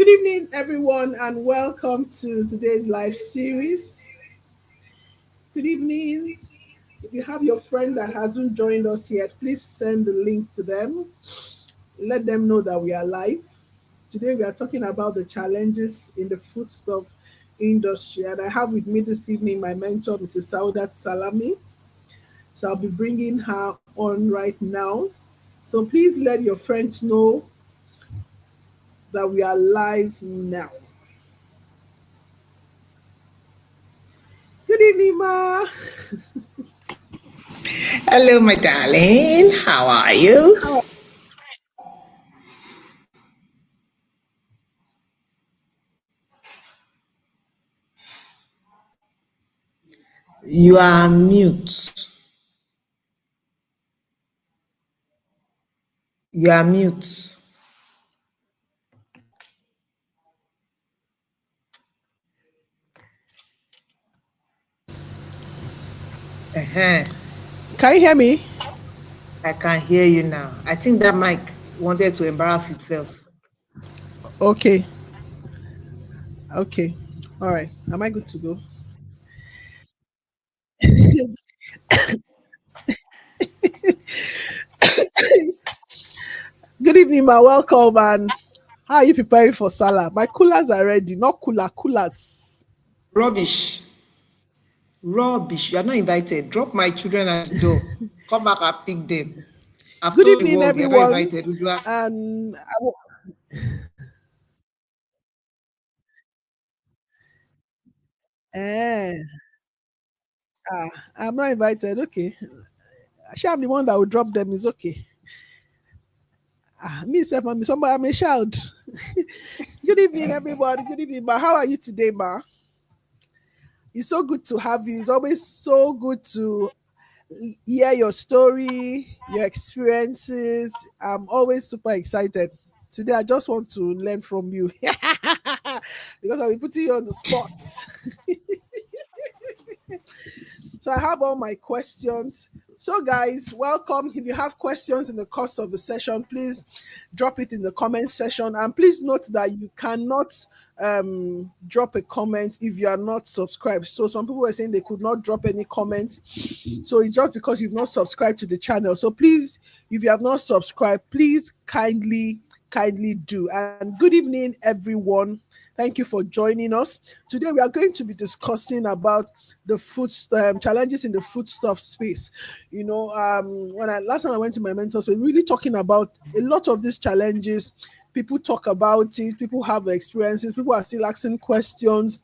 Good evening, everyone, and welcome to today's live series. Good evening. If you have your friend that hasn't joined us yet, please send the link to them. Let them know that we are live. Today, we are talking about the challenges in the foodstuff industry, and I have with me this evening my mentor, Mrs. Saudat Salami. So I'll be bringing her on right now. So please let your friends know that we are live now. Good evening, Ma. Hello, my darling. How are you? How You are mute. You are mute. Uh-huh. Can you hear me? I can hear you now. I think that mic wanted to embarrass itself. Okay. Okay. All right. Am I good to go? Good evening, ma. Welcome. And how are you preparing for Salah? My coolers are ready. Not cooler, coolers. Rubbish. Rubbish. You are not invited. Drop my children at the door. Come back and pick them. I've Good told the evening, world you are not everyone. invited. Udua. And eh, I'm not invited. Okay. Actually, I'm the one that will drop them. It's okay. Me, self, I'm somebody. I'm a child. Good evening, everybody. Good evening, ma. How are you today, ma? It's so good to have you. It's always so good to hear your story, your experiences. I'm always super excited. Today, I just want to learn from you because I'll be putting you on the spot. So, I have all my questions. So, guys, welcome. If you have questions in the course of the session, please drop it in the comment section. And please note that you cannot drop a comment if you are not subscribed. So, some people were saying they could not drop any comments. So it's just because you've not subscribed to the channel. So please, if you have not subscribed, please kindly do. And good evening, everyone. Thank you for joining us. Today we are going to be discussing about the food challenges in the foodstuff space. When I last time I went to my mentors, we're really talking about a lot of these challenges. People talk about it. People have experiences. People are still asking questions,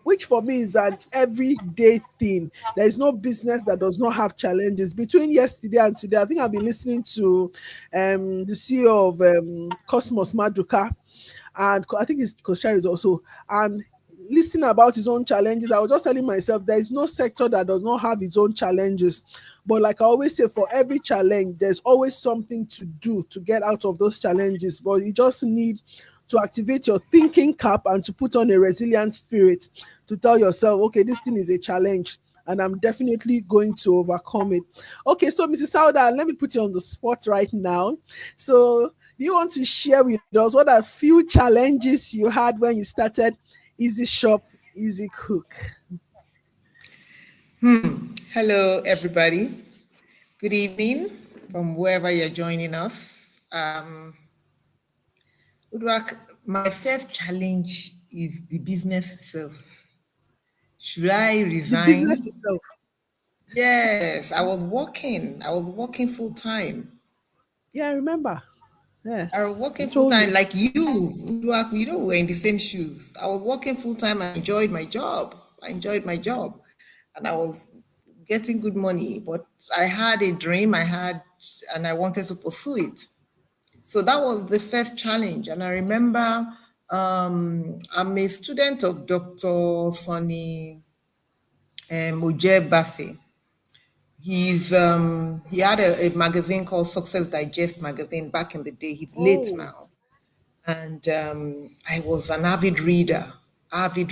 which for me is an everyday thing. There is no business that does not have challenges. Between yesterday and today, I think I've been listening to the CEO of Cosmos Maduka, and I think it's Koshari is also, and listening about his own challenges. I was just telling myself there is no sector that does not have its own challenges. But like I always say, for every challenge, there's always something to do to get out of those challenges. But you just need to activate your thinking cap and to put on a resilient spirit to tell yourself, okay, this thing is a challenge and I'm definitely going to overcome it. Okay, so Mrs. Sauda, let me put you on the spot right now. So, do you want to share with us what are a few challenges you had when you started Easy Shop, Easy Cook? Hello, everybody. Good evening from wherever you're joining us. Udwak, my first challenge is the business itself. Should I The business resign? itself. Yes, I was working. I was working full time. Yeah, I remember. Yeah, I was you working full told time me. like you. Udwak, we're in the same shoes. I was working full time. I enjoyed my job. And I was getting good money. But I had a dream. And I wanted to pursue it. So that was the first challenge. And I remember I'm a student of Dr. Sonny Mujebase. He had a magazine called Success Digest magazine back in the day. He's late Oh, now. And I was an avid reader. And can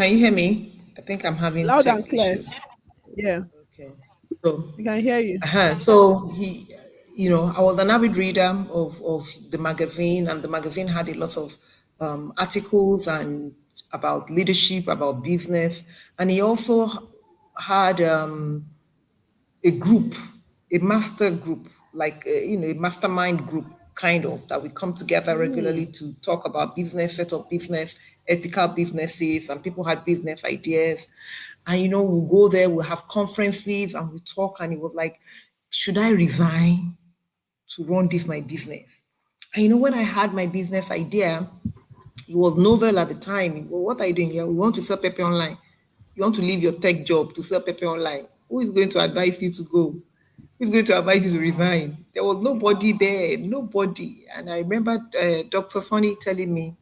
you hear me? I think I'm having loud tech and clear. issues. Yeah. Okay. So, I can hear you. so he, I was an avid reader of the magazine, and the magazine had a lot of articles and about leadership, about business, and he also had a group, a master group, like a mastermind group, kind of, that we come together regularly Mm. to talk about business, set up business, ethical businesses, and people had business ideas. And we'll go there, we'll have conferences, and we talk. And it was like, should I resign to run this my business? And when I had my business idea, it was novel at the time. Well, what are you doing here? We want to sell pepper online. You want to leave your tech job to sell pepper online. Who is going to advise you to go? Who's going to advise you to resign? There was nobody there, nobody. And I remember Dr. Sonny telling me,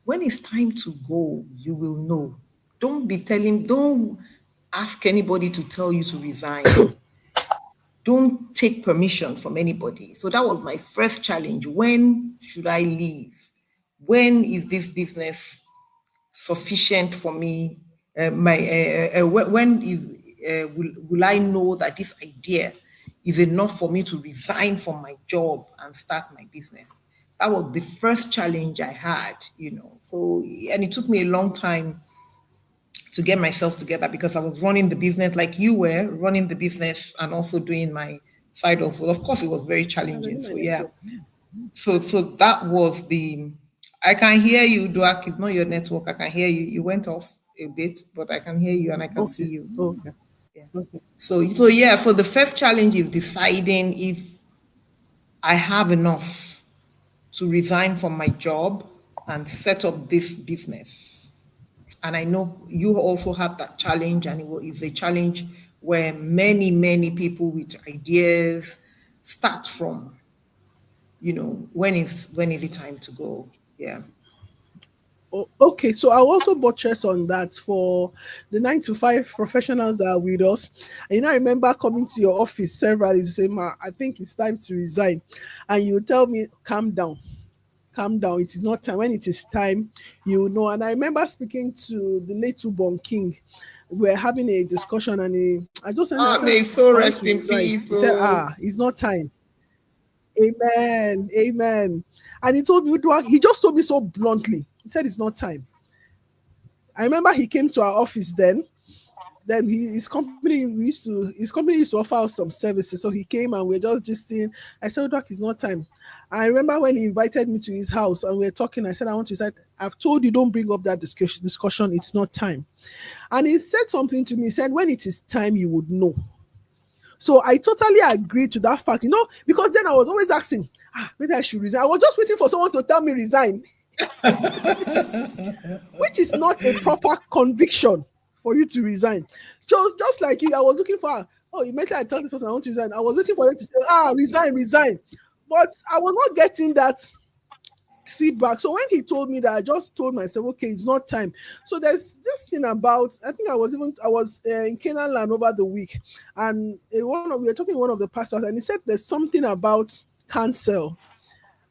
when it's time to go, you will know. Don't ask anybody to tell you to resign. Don't take permission from anybody. So that was my first challenge. When should I leave? When is this business sufficient for me? When will I know that this idea is enough for me to resign from my job and start my business? That was the first challenge I had. So, and it took me a long time to get myself together because I was running the business like you were running the business and also doing my side hustle. Of course, it was very I can challenging. hear my So yeah, network. so that was the. I can hear you, Duak. It's not your network. I can hear you. You went off a bit, but I can hear you and I can see Okay. you. Okay. Yeah. Okay. So yeah. So the first challenge is deciding if I have enough to resign from my job and set up this business. And I know you also have that challenge, and it's a challenge where many people with ideas start from. When is the time to go? Yeah. Okay, so I'll also buttress on that for the 9 to 5 professionals that are with us. I remember coming to your office several to say, "Ma, I think it's time to resign," and you tell me, "Calm down, calm down. It is not time. When it is time, you will know." And I remember speaking to the late Ubon King. We're having a discussion, and I just said, I Ah, said, may so "I want rest to in resign." peace. He said, Oh, It's not time." Amen, amen. And he told me, he just told me so bluntly. He said, "It's not time." I remember he came to our office then. His company used to offer us some services. So he came and we are just gisting. I said, "Doc, it's not time." I remember when he invited me to his house and we were talking. I said, "I want to say, I've told you, don't bring up that discussion. It's not time." And he said something to me. He said, "When it is time, you would know." So I totally agree to that fact, because then I was always asking, maybe I should resign. I was just waiting for someone to tell me resign, which is not a proper conviction for you to resign. Just like you, I was looking for, immediately I tell this person I want to resign. I was waiting for them to say, resign, resign. But I was not getting that feedback. So when he told me that, I just told myself, okay, it's not time. So there's this thing about, I think I was in Canaan land over the week, and we were talking to one of the pastors, and he said there's something about cancel,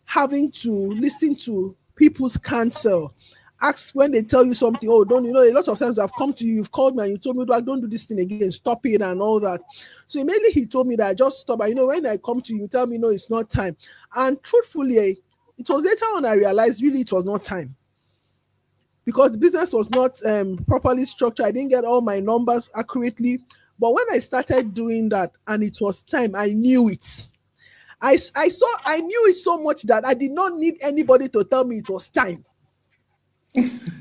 having to listen to people's counsel. Ask when they tell you something. Oh, don't a lot of times I've come to you, you've called me and you told me, don't do this thing again, stop it and all that. So immediately he told me that I just stop. And when I come to you, tell me no, it's not time. And truthfully, it was later on I realized really it was not time, because the business was not properly structured. I didn't get all my numbers accurately. But when I started doing that and it was time, I knew it. I knew it so much that I did not need anybody to tell me it was time.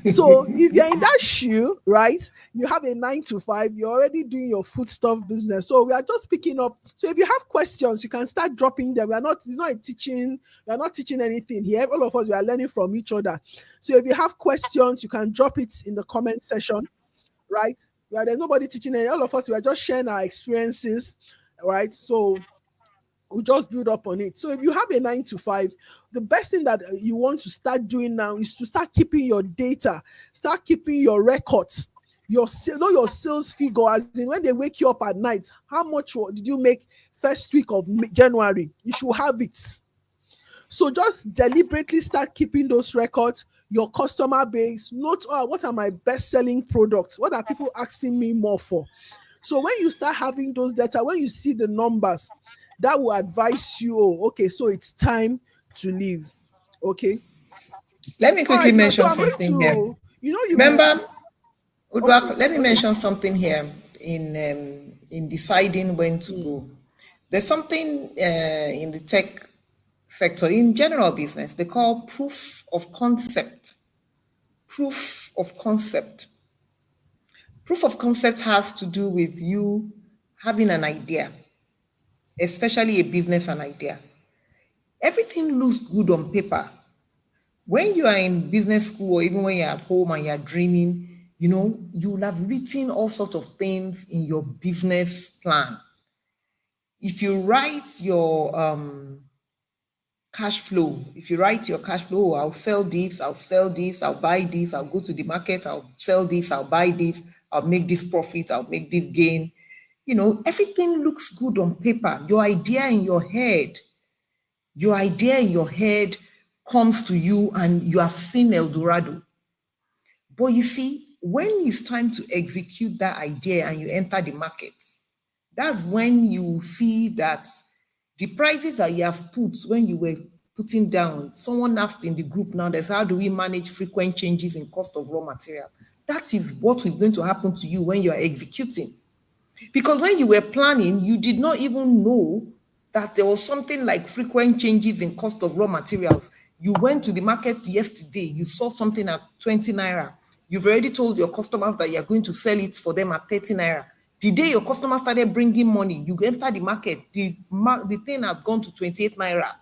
So if you're in that shoe, right, you have a 9 to 5, you're already doing your foodstuff business. So we are just picking up. So if you have questions, you can start dropping them. It's not a teaching, we are not teaching anything here. All of us, we are learning from each other. So if you have questions, you can drop it in the comment section, right? Where there's nobody teaching any, all of us, we are just sharing our experiences, right? So we just build up on it. So if you have a 9 to 5, the best thing that you want to start doing now is to start keeping your data, start keeping your records, your sales figure, as in when they wake you up at night, how much did you make first week of January? You should have it. So just deliberately start keeping those records, your customer base, note, what are my best selling products? What are people asking me more for? So when you start having those data, when you see the numbers, that will advise you, oh, okay, so it's time to leave. Okay. Let me All quickly right now. So mention I'm going something here. to, you Remember, okay, Let me okay. mention something here in deciding when to Mm, go. There's something in the tech sector, in general business, they call proof of concept. Proof of concept. Proof of concept has to do with you having an idea, especially a business an idea. Everything looks good on paper. When you are in business school or even when you're at home and you're dreaming, you'll have written all sorts of things in your business plan. If you write your cash flow, if you write your cash flow, I'll sell this, I'll sell this, I'll buy this, I'll go to the market, I'll sell this, I'll buy this, I'll make this profit, I'll make this gain. Everything looks good on paper. Your idea in your head comes to you and you have seen El Dorado. But you see, when it's time to execute that idea and you enter the market, that's when you see that the prices that you have put when you were putting down, someone asked in the group now, there's how do we manage frequent changes in cost of raw material? That is what is going to happen to you when you are executing. Because when you were planning, you did not even know that there was something like frequent changes in cost of raw materials. You went to the market yesterday, you saw something at 20 naira. You've already told your customers that you're going to sell it for them at 30 naira. The day your customers started bringing money, you enter the market, the thing has gone to 28 naira.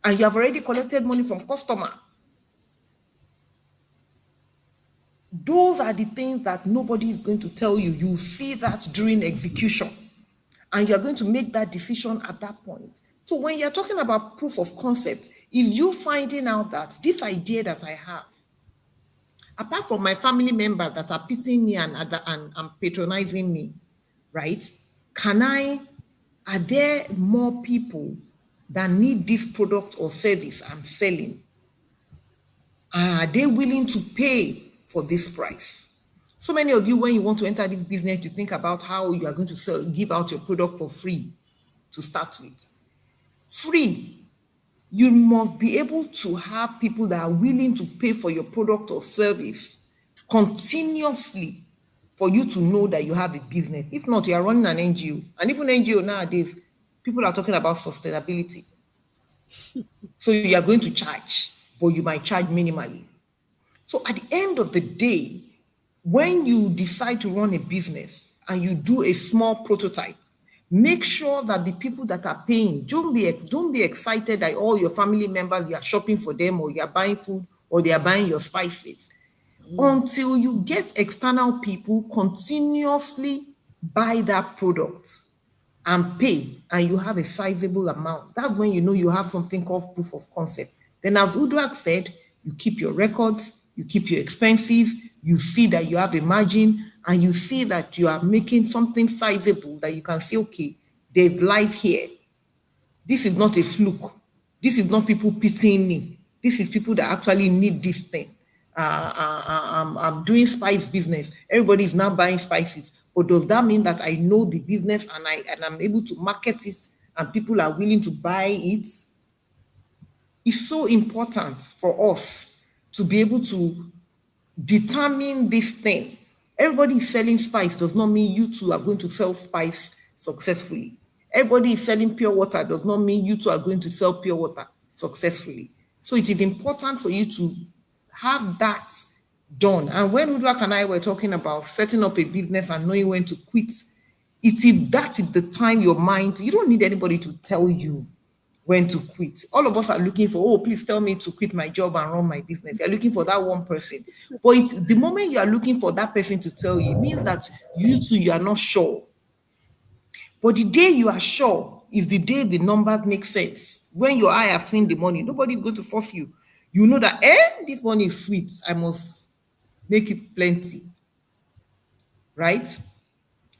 And you have already collected money from customer. Those are the things that nobody is going to tell you. You see that during execution. And you're going to make that decision at that point. So when you're talking about proof of concept, if you finding out that this idea that I have, apart from my family members that are pitying me and patronizing me, right? Are there more people that need this product or service I'm selling? Are they willing to pay for this price? So many of you, when you want to enter this business, you think about how you are going to give out your product for free to start with. Free. You must be able to have people that are willing to pay for your product or service continuously for you to know that you have a business. If not, you are running an NGO. And even NGO nowadays, people are talking about sustainability. So you are going to charge, but you might charge minimally. So at the end of the day, when you decide to run a business and you do a small prototype, make sure that the people that are paying, don't be excited that all your family members, you are shopping for them or you are buying food or they are buying your spices. Until you get external people continuously buy that product and pay, and you have a sizable amount. That's when you know you have something called proof of concept. Then, as Uduak said, you keep your records, you keep your expenses, you see that you have a margin, and you see that you are making something sizable that you can say, okay, there's life here. This is not a fluke. This is not people pitying me. This is people that actually need this thing. I'm doing spice business. Everybody is now buying spices. But does that mean that I know the business and I'm able to market it and people are willing to buy it? It's so important for us to be able to determine this thing. Everybody is selling spice does not mean you two are going to sell spice successfully. Everybody is selling pure water does not mean you two are going to sell pure water successfully. So it is important for you to have that done. And when Udrak and I were talking about setting up a business and knowing when to quit, that is the time your mind, you don't need anybody to tell you when to quit. All of us are looking for, oh, please tell me to quit my job and run my business. You're looking for that one person. But it's the moment you are looking for that person to tell you, it means that you too, you are not sure. But the day you are sure is the day the numbers make sense. When your eye have seen the money, nobody is going to force you. You know that, this money is sweet. I must make it plenty. Right?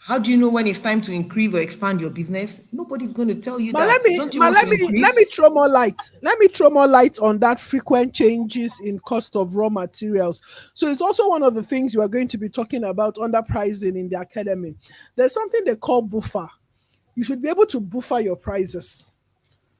How do you know when it's time to increase or expand your business? Nobody's going to tell you But that. Don't you want to let increase? me throw more light. Let me throw more light on that frequent changes in cost of raw materials. So it's also one of the things you are going to be talking about underpricing in the academy. There's something they call buffer. You should be able to buffer your prices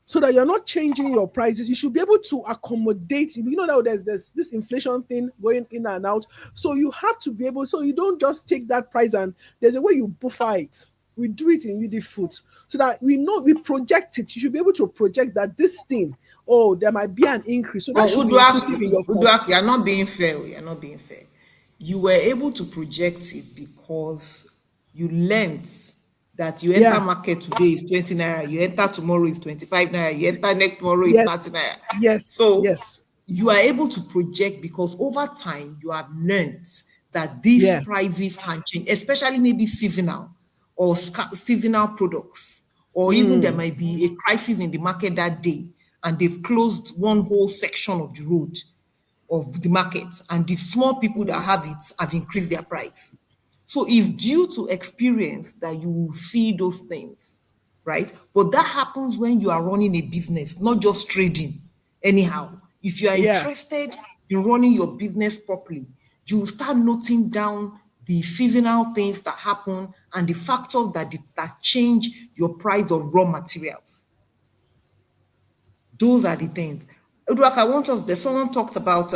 so that you're not changing your prices. You should be able to accommodate. You know that there's this inflation thing going in and out. So you have to be able. So you don't just take that price and there's a way you buffer it. We do it in Udyfoods so that we know we project it. You should be able to project that this thing. Oh, there might be an increase. So that Oh, should be inclusive in your cost. Uduak, you're not being fair. You're not being fair. You were able to project it because you learned that you enter Yeah. market today is 20 naira, you enter tomorrow is 25 naira, you enter next tomorrow is 30 Yes. naira. Yes. So Yes. you are able to project because over time you have learned that these Yeah. prices can change, especially maybe seasonal or seasonal products, or even there Mm. might be a crisis in the market that day and they've closed one whole section of the road of the market, and the small people that Mm. have it have increased their price. So it's due to experience that you will see those things, right? But that happens when you are running a business, not just trading anyhow. If you are Yeah. interested in running your business properly, you will start noting down the seasonal things that happen and the factors that change your price of raw materials. Those are the things. Uduak, I want us, there's someone talked about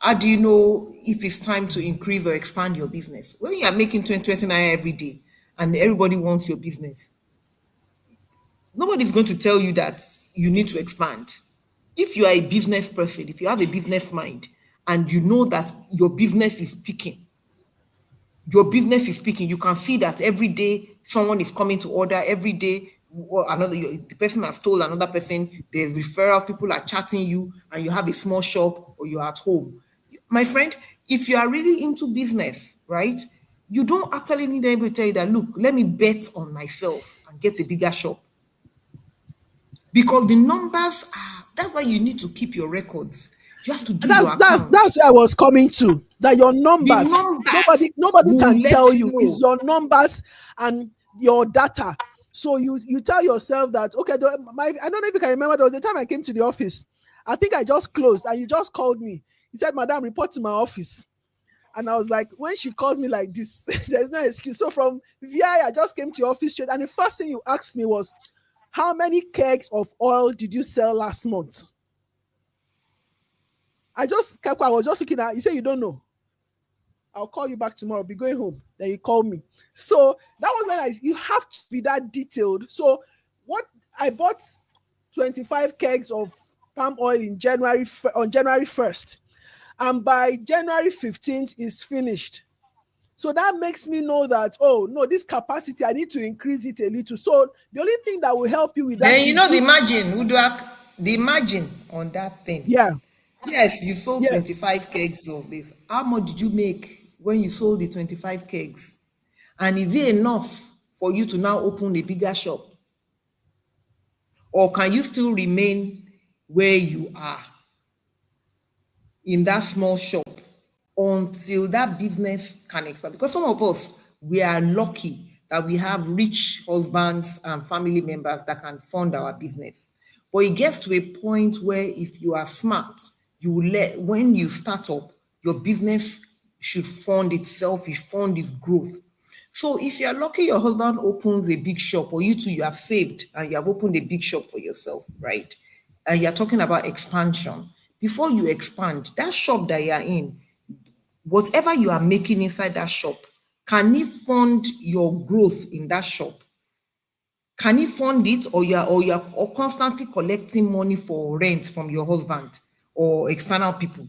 how do you know if it's time to increase or expand your business? When you are making 20 naira every day and everybody wants your business, nobody's going to tell you that you need to expand. If you are a business person, if you have a business mind and you know that your business is speaking. You can see that every day someone is coming to order. Every day, the person has told another person. There's referral. People are chatting you, and you have a small shop or you're at home. My friend, if you are really into business, right, you don't actually need anybody to tell you that. Look, let me bet on myself and get a bigger shop because the numbers are. That's why you need to keep your records. You have to do your That's accounts. where I was coming to. That your The numbers, numbers nobody will can let tell you you. It's know. your numbers and your data. So you tell yourself that okay. I don't know if you can remember. There was a time I came to the office. I think I just closed and you just called me. He said, "Madam, report to my office." And I was like, when she called me like this, there's no excuse. So from VI, I just came to your office straight. And the first thing you asked me was, how many kegs of oil did you sell last month? I just kept quiet. I was just looking at. You say you don't know. I'll call you back tomorrow. Be going home. Then you call me. So that was when you have to be that detailed. So what I bought 25 kegs of palm oil in on January 1st. And by January 15th is finished. So that makes me know that, oh no, this capacity, I need to increase it a little. So the only thing that will help you with that Then you is know the if, margin, Uduak, the margin on that thing. yeah, Yes, you sold yes. 25 kegs of this. How much did you make when you sold the 25 kegs? And is it enough for you to now open a bigger shop? Or can you still remain where you are in that small shop until that business can expand? Because some of us, we are lucky that we have rich husbands and family members that can fund our business. But it gets to a point where if you are smart, you will when you start up, your business should fund itself, it fund its growth. So if you're lucky your husband opens a big shop, or you two, you have saved and you have opened a big shop for yourself, right? And you're talking about expansion. Before you expand, that shop that you're in, whatever you are making inside that shop, can it fund your growth in that shop? Can it fund it, or you're constantly collecting money for rent from your husband or external people?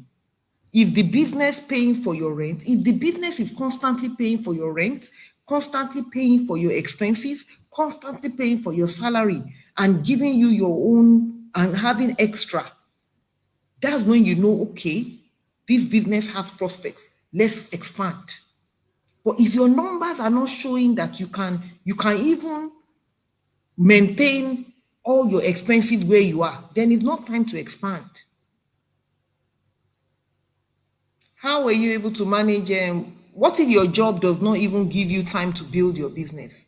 If the business paying for your rent, if the business is constantly paying for your rent, constantly paying for your expenses, constantly paying for your salary, and giving you your own and having extra, that's when you know, okay, this business has prospects. Let's expand. But if your numbers are not showing that you can even maintain all your expenses where you are, then it's not time to expand. How were you able to manage what if your job does not even give you time to build your business?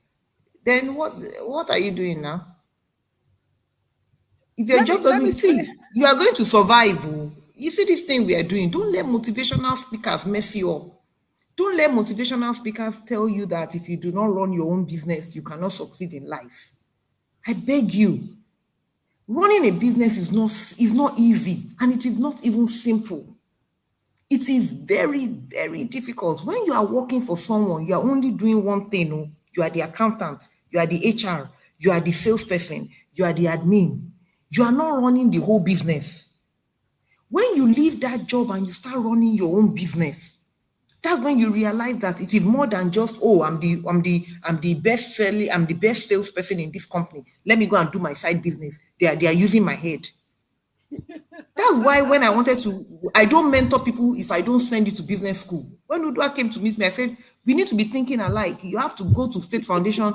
Then what are you doing now? If your job let me doesn't, say, see, you are going to survive. Oh. You see this thing we are doing, don't let motivational speakers mess you up. Don't let motivational speakers tell you that if you do not run your own business, you cannot succeed in life. I beg you, running a business is not easy, and it is not even simple. It is very, very difficult. When you are working for someone, you are only doing one thing. Oh. You are the accountant, you are the HR, you are the salesperson, you are the admin. You are not running the whole business. When you leave that job and you start running your own business, that's when you realize that it is more than just, oh, I'm the best selling, I'm the best salesperson in this company. Let me go and do my side business. They are using my head. That's why when I don't mentor people if I don't send you to business school. When Udua came to meet me, I said, we need to be thinking alike. You have to go to State Foundation.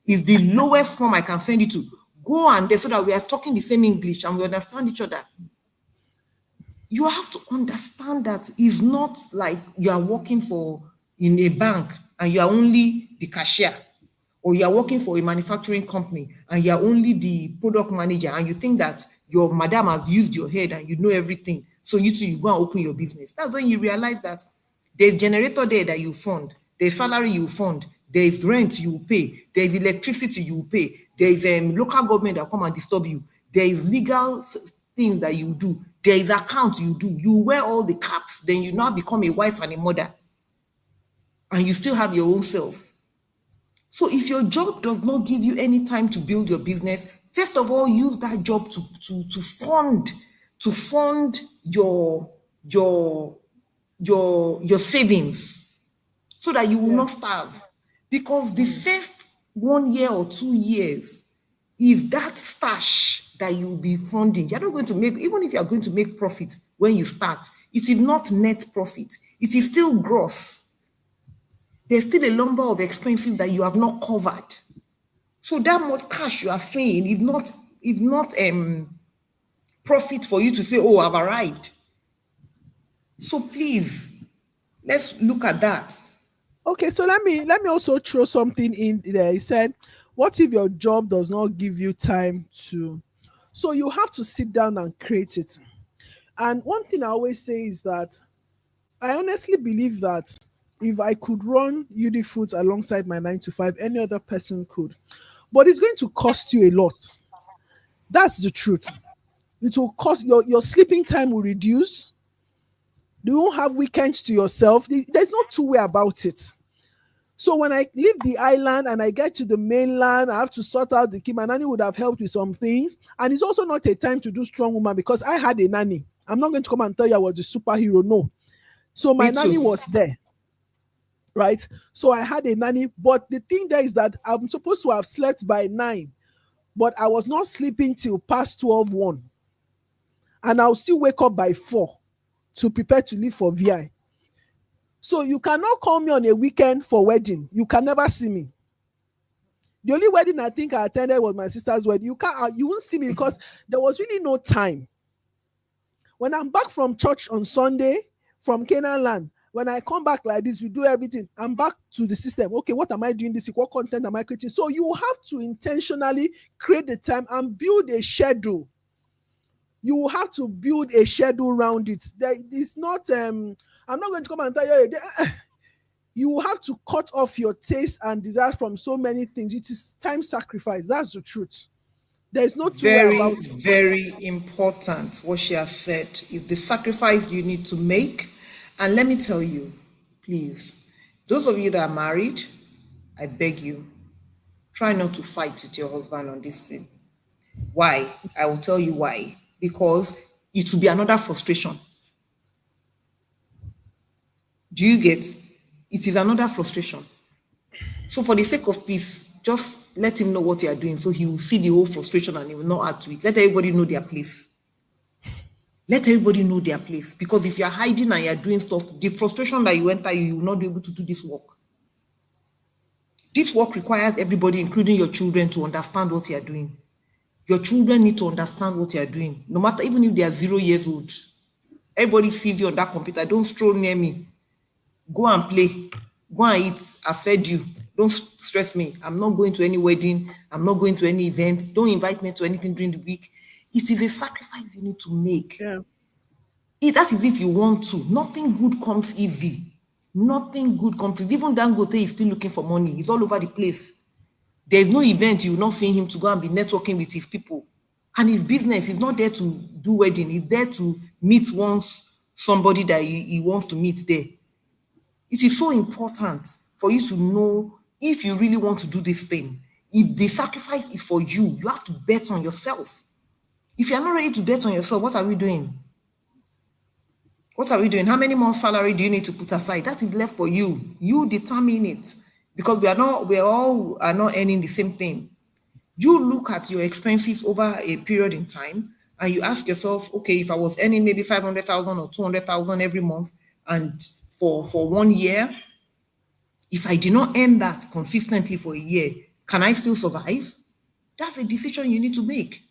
Is the lowest form I can send you to. Go and there so that we are talking the same English and we understand each other. You have to understand that it's not like you are working in a bank and you are only the cashier, or you are working for a manufacturing company and you are only the product manager, and you think that your madam has used your head and you know everything. So you too, you go and open your business. That's when you realize that there's generator there that you fund, there's salary you fund, there's rent you pay, there's electricity you pay, there's local government that come and disturb you, there is legal things that you do, there is account you do, you wear all the caps, then you now become a wife and a mother, and you still have your own self. So if your job does not give you any time to build your business, first of all, use that job to fund your savings, so that you will not starve. Because the first 1 year or 2 years is that stash that you'll be funding. You're not going to make, even if you're going to make profit when you start, it is not net profit. It is still gross. There's still a number of expenses that you have not covered. So that much cash you are paying is not profit for you to say, oh, I've arrived. So please, let's look at that. Okay, so let me also throw something in there. He said, what if your job does not give you time to? So you have to sit down and create it. And one thing I always say is that I honestly believe that if I could run Udyfoods alongside my 9 to 5, any other person could. But it's going to cost you a lot. That's the truth. It will cost your sleeping time will reduce. You won't have weekends to yourself. There's no two way about it. So when I leave the island and I get to the mainland, I have to sort out the kid. My nanny would have helped with some things. And it's also not a time to do strong woman, because I had a nanny. I'm not going to come and tell you I was the superhero. No. So my nanny was there. Right? So I had a nanny. But the thing there is that I'm supposed to have slept by 9, but I was not sleeping till past 12:01. And I'll still wake up by 4 to prepare to leave for VI. So you cannot call me on a weekend for wedding. You can never see me. The only wedding I think I attended was my sister's wedding. You won't see me because there was really no time. When I'm back from church on Sunday from Canaan land, when I come back like this, we do everything. I'm back to the system. Okay, what am I doing this week? What content am I creating? So you have to intentionally create the time and build a schedule. You will have to build a schedule around it. It's not, I'm not going to come and tell you, you will have to cut off your taste and desires from so many things. It is time sacrifice. That's the truth. There's no two way about it. Very important what she has said. If the sacrifice you need to make, and let me tell you, please, those of you that are married, I beg you, try not to fight with your husband on this thing. Why? I will tell you why. Because it will be another frustration. Do you get? It is another frustration. So for the sake of peace, just let him know what you are doing, so he will see the whole frustration and he will not add to it. Let everybody know their place. Let everybody know their place. Because if you are hiding and you are doing stuff, the frustration that you enter, you will not be able to do this work. This work requires everybody, including your children, to understand what you are doing. Your children need to understand what you are doing, no matter, even if they are 0 years old. Everybody sees you on that computer. Don't stroll near me. Go and play. Go and eat. I fed you. Don't stress me. I'm not going to any wedding. I'm not going to any events. Don't invite me to anything during the week. It is a sacrifice you need to make. Yeah. That is if you want to. Nothing good comes easy. Nothing good comes easy. Even Dangote is still looking for money. He's all over the place. There's no event you will not see him to go and be networking with his people. And his business is not there to do wedding. He's there to meet somebody that he wants to meet there. It is so important for you to know if you really want to do this thing. If the sacrifice is for you, you have to bet on yourself. If you're not ready to bet on yourself, what are we doing? What are we doing? How many months salary do you need to put aside? That is left for you. You determine it, because we all are not earning the same thing. You look at your expenses over a period in time and you ask yourself, okay, if I was earning maybe 500,000 or 200,000 every month, and for 1 year, if I did not earn that consistently for a year, can I still survive? That's a decision you need to make.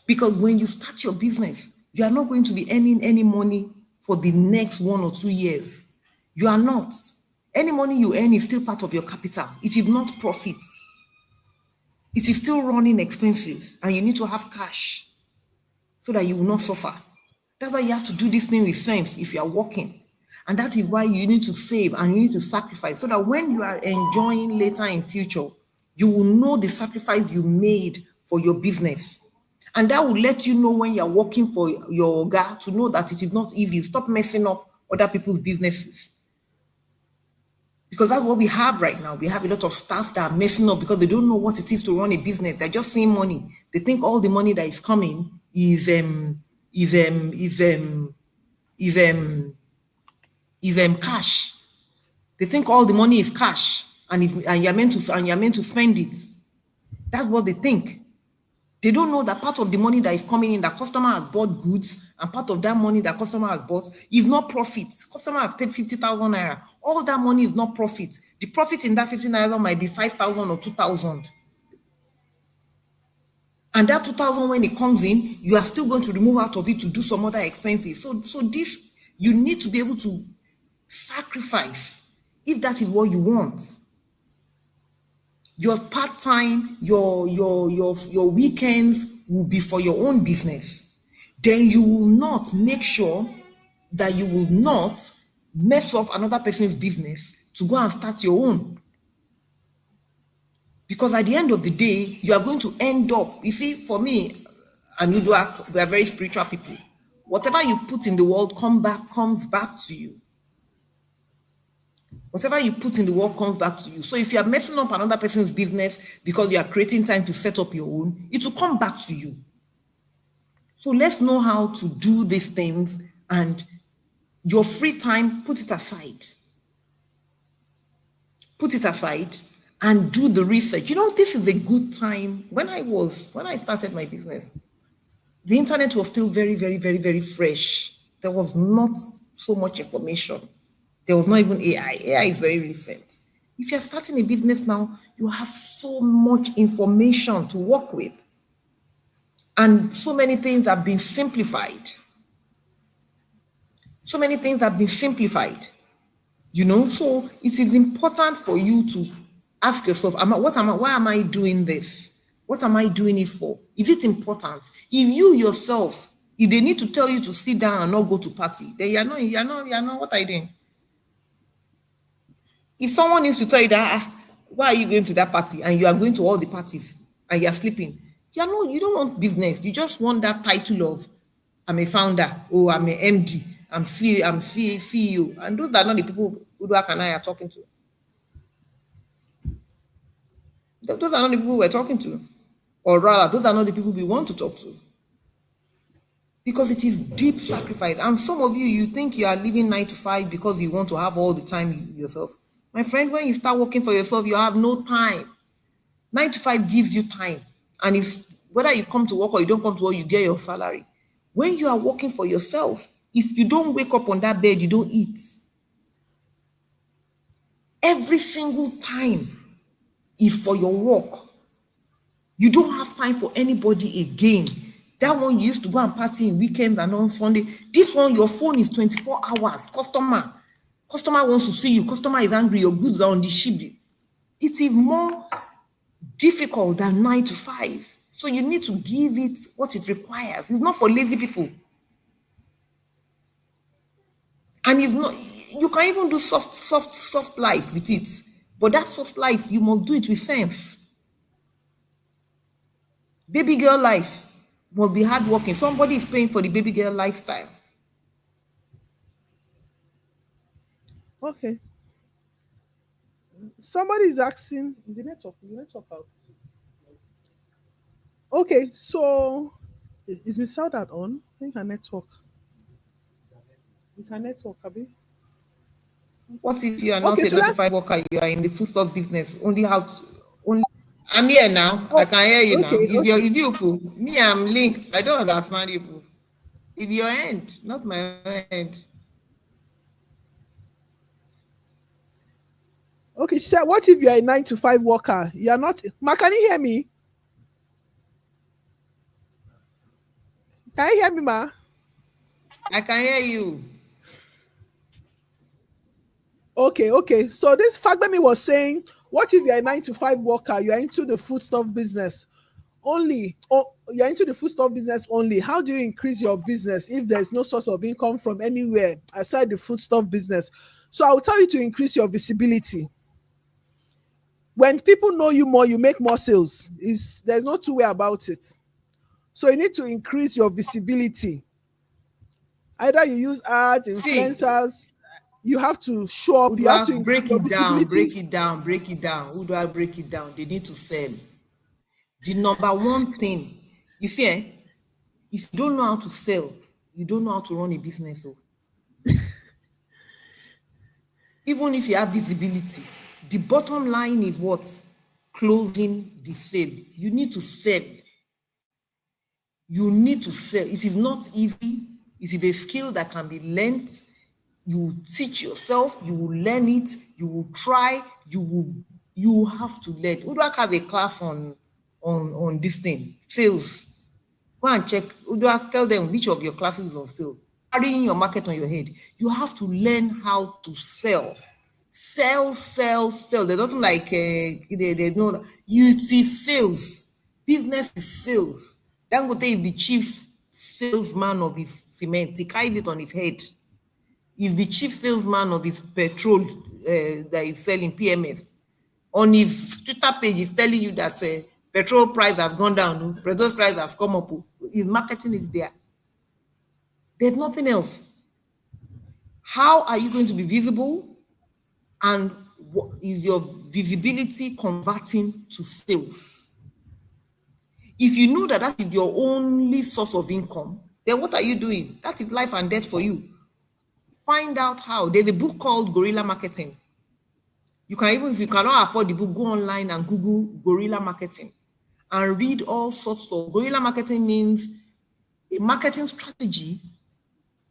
Because when you start your business, you are not going to be earning any money for the next 1 or 2 years. You are not. Any money you earn is still part of your capital. It is not profits. It is still running expenses, and you need to have cash so that you will not suffer. That's why you have to do this thing with sense if you are working. And that is why you need to save and you need to sacrifice, so that when you are enjoying later in future, you will know the sacrifice you made for your business. And that will let you know when you're working for your guy to know that it is not easy. Stop messing up other people's businesses. Because that's what we have right now. We have a lot of staff that are messing up because they don't know what it is to run a business. They're just seeing money. They think all the money that is coming is cash. They think all the money is cash, and you're meant to spend it. That's what they think. They don't know that part of the money that is coming in, that customer has bought goods, and part of that money that customer has bought is not profit. Customer has paid 50,000 naira. All that money is not profit. The profit in that 50 naira might be 5,000 or 2,000. And that 2,000, when it comes in, you are still going to remove out of it to do some other expenses. So this, you need to be able to sacrifice if that is what you want. Your part-time, your weekends will be for your own business. Then you will not make sure that you will not mess up another person's business to go and start your own. Because at the end of the day, you are going to end up, you see, for me and Udyfoods, we are very spiritual people. Whatever you put in the world comes back to you. Whatever you put in the world comes back to you. So if you are messing up another person's business because you are creating time to set up your own, it will come back to you. So let's know how to do these things, and your free time, put it aside. Put it aside and do the research. You know, this is a good time. When I started my business, the internet was still very, very, very, very fresh. There was not so much information. There was not even AI. AI is very recent. If you're starting a business now, you have so much information to work with. And so many things have been simplified. So many things have been simplified. You know, so it is important for you to ask yourself, why am I doing this? What am I doing it for? Is it important? If you yourself, if they need to tell you to sit down and not go to party, then you're not, what are you doing? If someone needs to tell you that, why are you going to that party, and you are going to all the parties and you're sleeping, you don't want business. You just want that title of, I'm a founder, or I'm an MD, I'm CEO. And those are not the people Udyfoods and I are talking to. Those are not the people we're talking to. Or rather, those are not the people we want to talk to. Because it is deep sacrifice. And some of you think you are living 9 to 5 because you want to have all the time yourself. My friend, when you start working for yourself, you have no time. 9 to 5 gives you time. And if whether you come to work or you don't come to work, you get your salary. When you are working for yourself, if you don't wake up on that bed, you don't eat. Every single time is for your work. You don't have time for anybody again. That one you used to go and party in weekends and on Sunday. This one, your phone is 24 hours. Customer. Customer wants to see you. Customer is angry. Your goods are on the ship. It is more difficult than 9 to 5. So you need to give it what it requires. It's not for lazy people. And it's not, you can even do soft life with it. But that soft life, you must do it with sense. Baby girl life must be hardworking. Somebody is paying for the baby girl lifestyle. Okay. Somebody is asking, is the network? Is the network out? Okay, so is Miss Saudat on? I think her network. Is her network, Abi? What if you are not Okay, a so let's. 9 to 5 worker? You are in the foodstuff business. Only. I'm here now. I Oh, can hear you now. okay, okay. Is you cool? Me, I'm linked. I don't understand you. It's your end, not my end. Okay, she said, what if you are a 9 to 5 worker? You are not. Ma, can you hear me? Can you hear me, Ma? I can hear you. Okay, okay. So this Fagbemi was saying, what if you're a 9 to 5 worker? You are into the foodstuff business only. Or you're into the foodstuff business only. How do you increase your business if there's no source of income from anywhere aside the foodstuff business? So I will tell you to increase your visibility. When people know you more, you make more sales. There's no two way about it. So you need to increase your visibility. Either you use ads, See, influencers, you have to show up, who you do have I to increase break your it down? visibility. Break it down. Break it down. Who do I break it down? They need to sell. The number one thing, you see, if you don't know how to sell, you don't know how to run a business. So even if you have visibility, the bottom line is what? Closing the sale. You need to sell. You need to sell. It is not easy. It is a skill that can be learned. You will teach yourself, you will learn it, you will try, you have to learn. Uduak have a class on this thing, sales. Go and check. Uduak, tell them which of your classes is on sale. Carrying your market on your head. You have to learn how to sell. Sell. There's nothing like there's no, you see sales. Business is sales. Dangote is the chief salesman of his cement. He carried it on his head. He's the chief salesman of his petrol that is selling PMF. On his Twitter page, he's telling you that petrol price has gone down, petrol price has come up. His marketing is there. There's nothing else. How are you going to be visible? And what is your visibility converting to sales? If you know that that is your only source of income, then what are you doing? That is life and death for you. Find out how. There's a book called Guerrilla Marketing. You can even, if you cannot afford the book, go online and Google guerrilla marketing and read all sorts of. Guerrilla marketing means a marketing strategy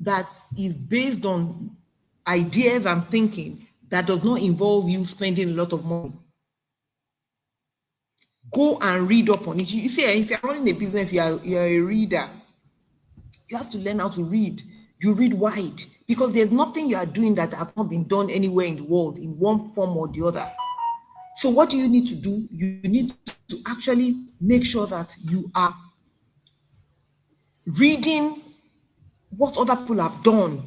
that is based on ideas and thinking that does not involve you spending a lot of money. Go and read up on it. You see, if you're running a business, you're a reader. You have to learn how to read. You read wide because there's nothing you are doing that has not been done anywhere in the world in one form or the other. So what do you need to do? You need to actually make sure that you are reading what other people have done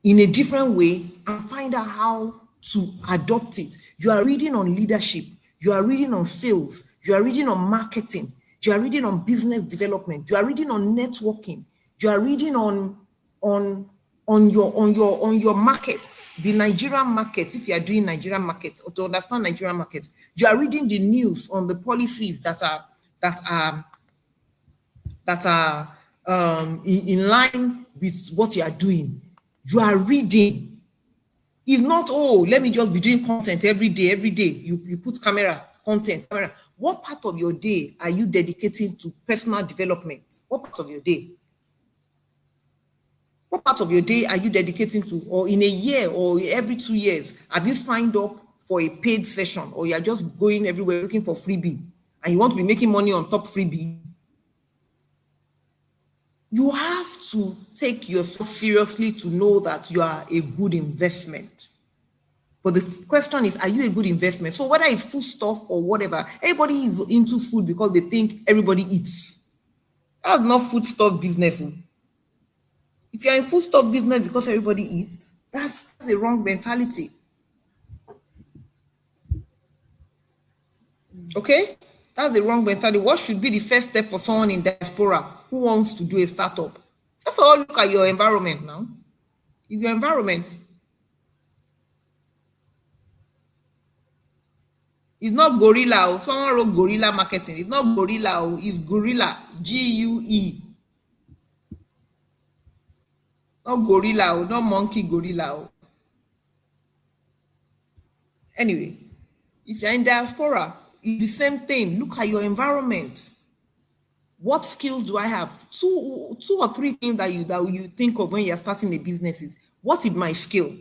in a different way and find out how to adopt it. You are reading on leadership, you are reading on sales, you are reading on marketing, you are reading on business development, you are reading on networking, you are reading on your markets, the Nigerian market. If you are doing Nigerian markets or to understand Nigerian markets, you are reading the news on the policies that are in line with what you are doing. You are reading. If not, oh, let me just be doing content every day. You put content. What part of your day are you dedicating to personal development? What part of your day? What part of your day are you dedicating to? Or in a year or every 2 years, have you signed up for a paid session, or you're just going everywhere looking for freebie and you want to be making money on top freebie? You have to take yourself seriously to know that you are a good investment. But the question is, are you a good investment? So whether it's food stuff or whatever, everybody is into food because they think everybody eats. That's not food stuff business. If you're in food stuff business because everybody eats, that's the wrong mentality. Okay? That's the wrong mentality. What should be the first step for someone in diaspora who wants to do a startup? First of all, look at your environment now. Is your environment. It's not Guerrilla. Someone wrote Guerrilla marketing. It's not Guerrilla. It's Guerrilla. G-U-E. Not Gorilla. Not monkey gorilla. Anyway, if you're in diaspora, it's the same thing. Look at your environment. What skills do I have? Two or three things that you think of when you're starting a business is, what is my skill?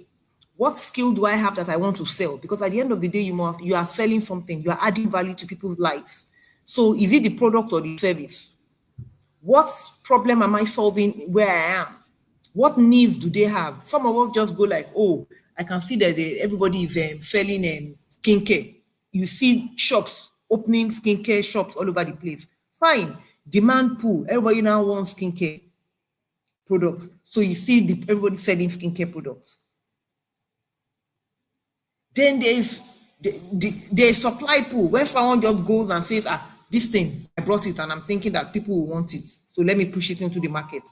What skill do I have that I want to sell? Because at the end of the day, you are selling something. You are adding value to people's lives. So is it the product or the service? What problem am I solving where I am? What needs do they have? Some of us just go like, oh, I can see that everybody is selling skincare. You see shops opening skincare shops all over the place. Fine. Demand pool. Everybody now wants skincare products. So you see everybody selling skincare products. Then there's the supply pool. When someone just goes and says, this thing, I brought it and I'm thinking that people will want it. So let me push it into the market.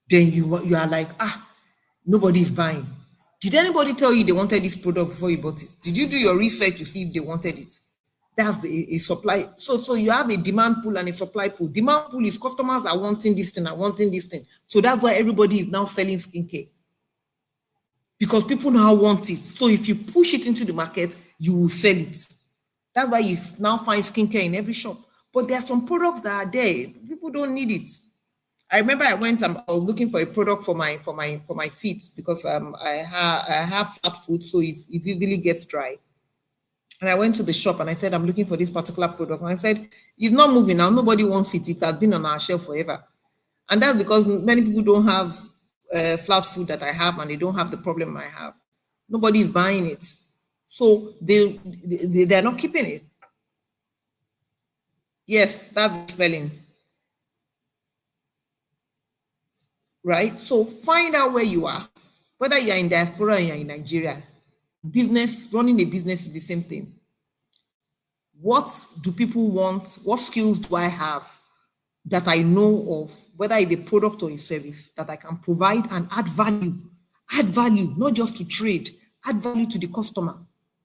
Then you are like, nobody is buying. Did anybody tell you they wanted this product before you bought it? Did you do your research to see if they wanted it? That's a supply. So you have a demand pool and a supply pool. Demand pool is customers are wanting this thing, are wanting this thing. So that's why everybody is now selling skincare. Because people now want it. So if you push it into the market, you will sell it. That's why you now find skincare in every shop. But there are some products that are there. People don't need it. I remember I was looking for a product for my feet because I have flat foot, so it easily gets dry. And I went to the shop and I said, I'm looking for this particular product. And I said, it's not moving now. Nobody wants it. It has been on our shelf forever. And that's because many people don't have flat foot that I have, and they don't have the problem I have. Nobody is buying it. So they're not keeping it. Yes, that's spelling. Right? So find out where you are, whether you're in diaspora or you're in Nigeria. Running a business is the same thing. What do people want? What skills do I have that I know of, whether it's a product or a service that I can provide and add value? Add value, not just to trade, add value to the customer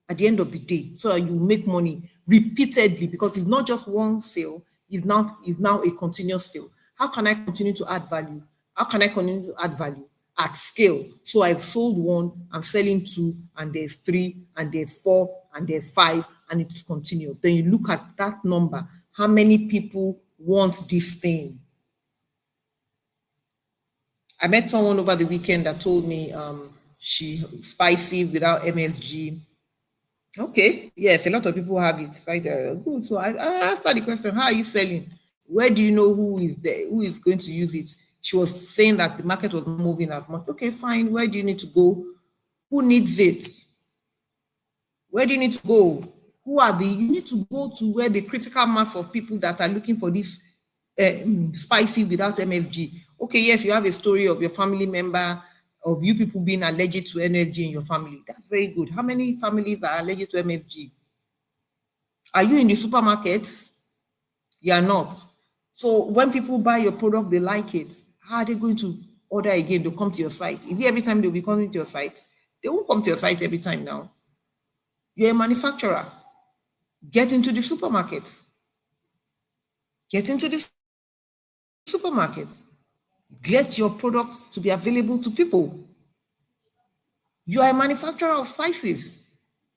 at the end of the day, so that you make money repeatedly, because it's not just one sale, it's now a continuous sale. How can I continue to add value? How can I continue to add value at scale? So I've sold one, I'm selling two, and there's three, and there's four, and there's five, and it continues. Then you look at that number. How many people want this thing? I met someone over the weekend that told me she spicy without MSG. Okay, yes, a lot of people have it. Right there. Good. So I asked her the question, how are you selling? Where do you know who is there, who is going to use it? She was saying that the market was not moving as much. Okay, fine. Where do you need to go? Who needs it? Where do you need to go? You need to go to where the critical mass of people that are looking for this spicy without MSG. Okay, yes, you have a story of your family member, of you people being allergic to MSG in your family. That's very good. How many families are allergic to MSG? Are you in the supermarkets? You are not. So when people buy your product, they like it. How are they going to order again? They'll come to your site. Is it every time they'll be coming to your site? They won't come to your site every time now. You're a manufacturer. Get into the supermarkets. Get into the supermarkets. Get your products to be available to people. You are a manufacturer of spices.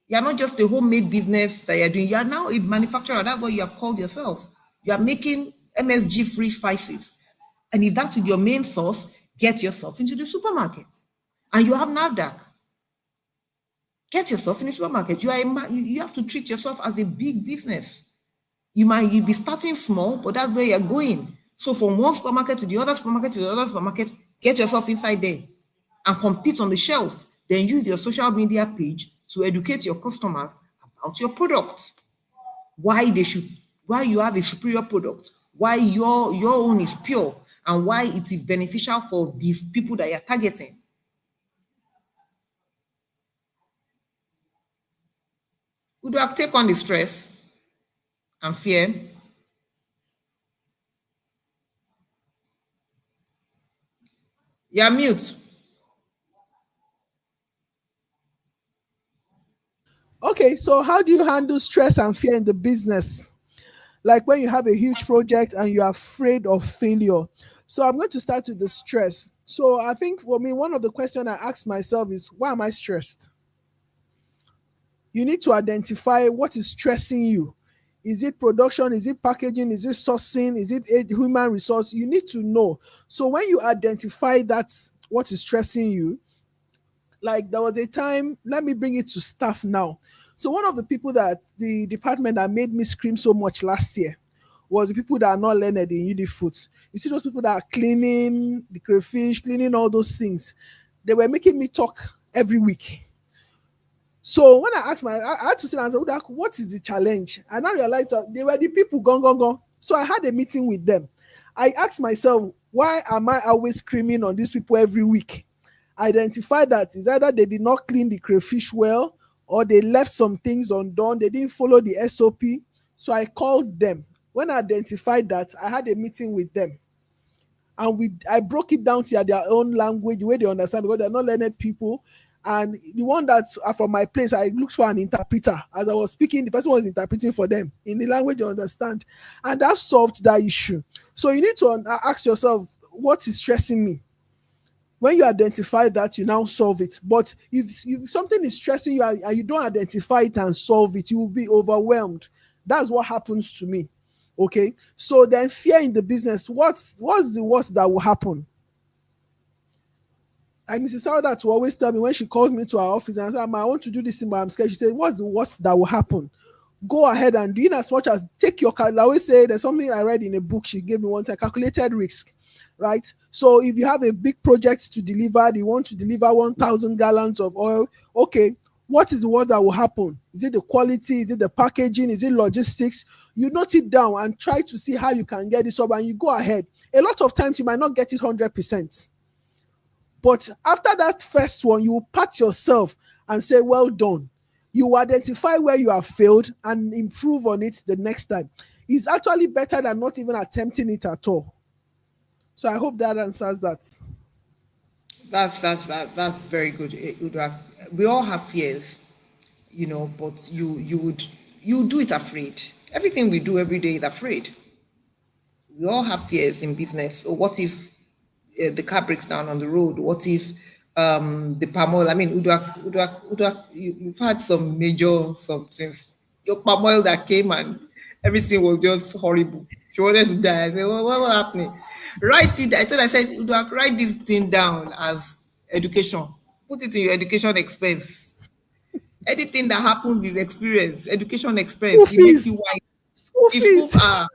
You're not just a homemade business that you're doing. You are now a manufacturer. That's what you have called yourself. You are making MSG-free spices. And if that's your main source, get yourself into the supermarket. And you have NAFDAC. Get yourself in the supermarket. You have to treat yourself as a big business. You be starting small, but that's where you're going. So from one supermarket to the other supermarket to the other supermarket, get yourself inside there and compete on the shelves. Then use your social media page to educate your customers about your product, why they should, why you have a superior product, why your own is pure, and why it is beneficial for these people that you're targeting. Would you take on the stress and fear? You're mute. Okay, so how do you handle stress and fear in the business? Like when you have a huge project and you're afraid of failure. So I'm going to start with the stress. So I think for me, one of the questions I ask myself is, why am I stressed? You need to identify what is stressing you. Is it production? Is it packaging? Is it sourcing? Is it a human resource? You need to know. So when you identify that, what is stressing you, like there was a time, let me bring it to staff now. So one of the people that the department that made me scream so much last year was the people that are not learned in Udyfoods. You see those people that are cleaning the crayfish, cleaning all those things. They were making me talk every week. So when I had to sit and say, "Udak, what is the challenge?" And I realized that they were the people gone, gone, gone. So I had a meeting with them. I asked myself, why am I always screaming on these people every week? Identify that is either they did not clean the crayfish well, or they left some things undone, they didn't follow the SOP. So I called them. When I identified that, I had a meeting with them, and I broke it down to their own language, the way they understand, because they're not learned people. And the one that's from my place, I looked for an interpreter. As I was speaking, the person was interpreting for them in the language you understand, and that solved that issue. So you need to ask yourself, what is stressing me? When you identify that, you now solve it. But if something is stressing you and you don't identify it and solve it, you will be overwhelmed. That's what happens to me. Okay, so then fear in the business, what's the worst that will happen? And Mrs. Saudat will always tell me when she calls me to her office and I say, I want to do this thing, but I'm scared. She says, what's the worst that will happen? Go ahead and do it, as much as take your I always say there's something I read in a book she gave me one time, calculated risk, right? So if you have a big project to deliver, you want to deliver 1,000 gallons of oil, okay, what is the worst that will happen? Is it the quality? Is it the packaging? Is it logistics? You note it down and try to see how you can get this up, and you go ahead. A lot of times you might not get it 100%. But after that first one, you will pat yourself and say, well done. You identify where you have failed and improve on it the next time. It's actually better than not even attempting it at all. So I hope that answers that. That's very good, Uduak. We all have fears, but you do it afraid. Everything we do every day is afraid. We all have fears in business. Or what if the car breaks down on the road? What if the palm oil? I mean, Uduak, you've had some major things. Your palm oil that came and everything was just horrible. She wanted to die. I said, what was happening? Write it. I said, Uduak, write this thing down as education. Put it in your education expense. Anything that happens is experience, education School expense. It makes you fees. wise. School If school fees. are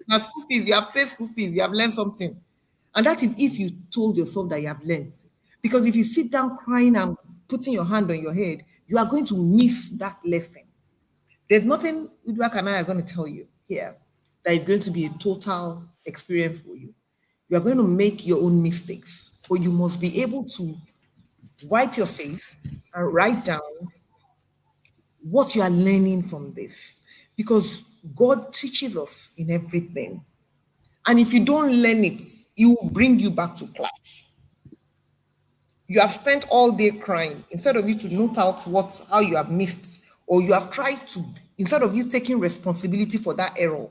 now school fees, you have paid school fees, you have learned something. And that is if you told yourself that you have learned. Because if you sit down crying and putting your hand on your head, you are going to miss that lesson. There's nothing Udwak and I are going to tell you here that is going to be a total experience for you. You are going to make your own mistakes, but you must be able to wipe your face and write down what you are learning from this. Because God teaches us in everything. And if you don't learn it, He will bring you back to class. You have spent all day crying instead of you to note out how you have missed, or you have tried to, instead of you taking responsibility for that error,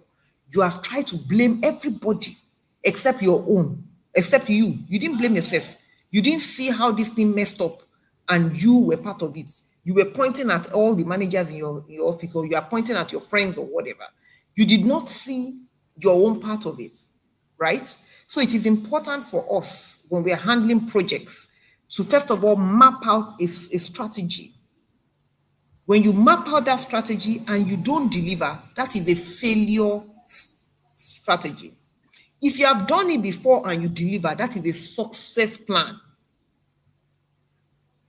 you have tried to blame everybody except your own, except you. You didn't blame yourself. You didn't see how this thing messed up and you were part of it. You were pointing at all the managers in your office, or you are pointing at your friends or whatever. You did not see your own part of it, right? So it is important for us when we are handling projects to first of all map out a strategy. When you map out that strategy and you don't deliver, that is a failure strategy. If you have done it before and you deliver, that is a success plan.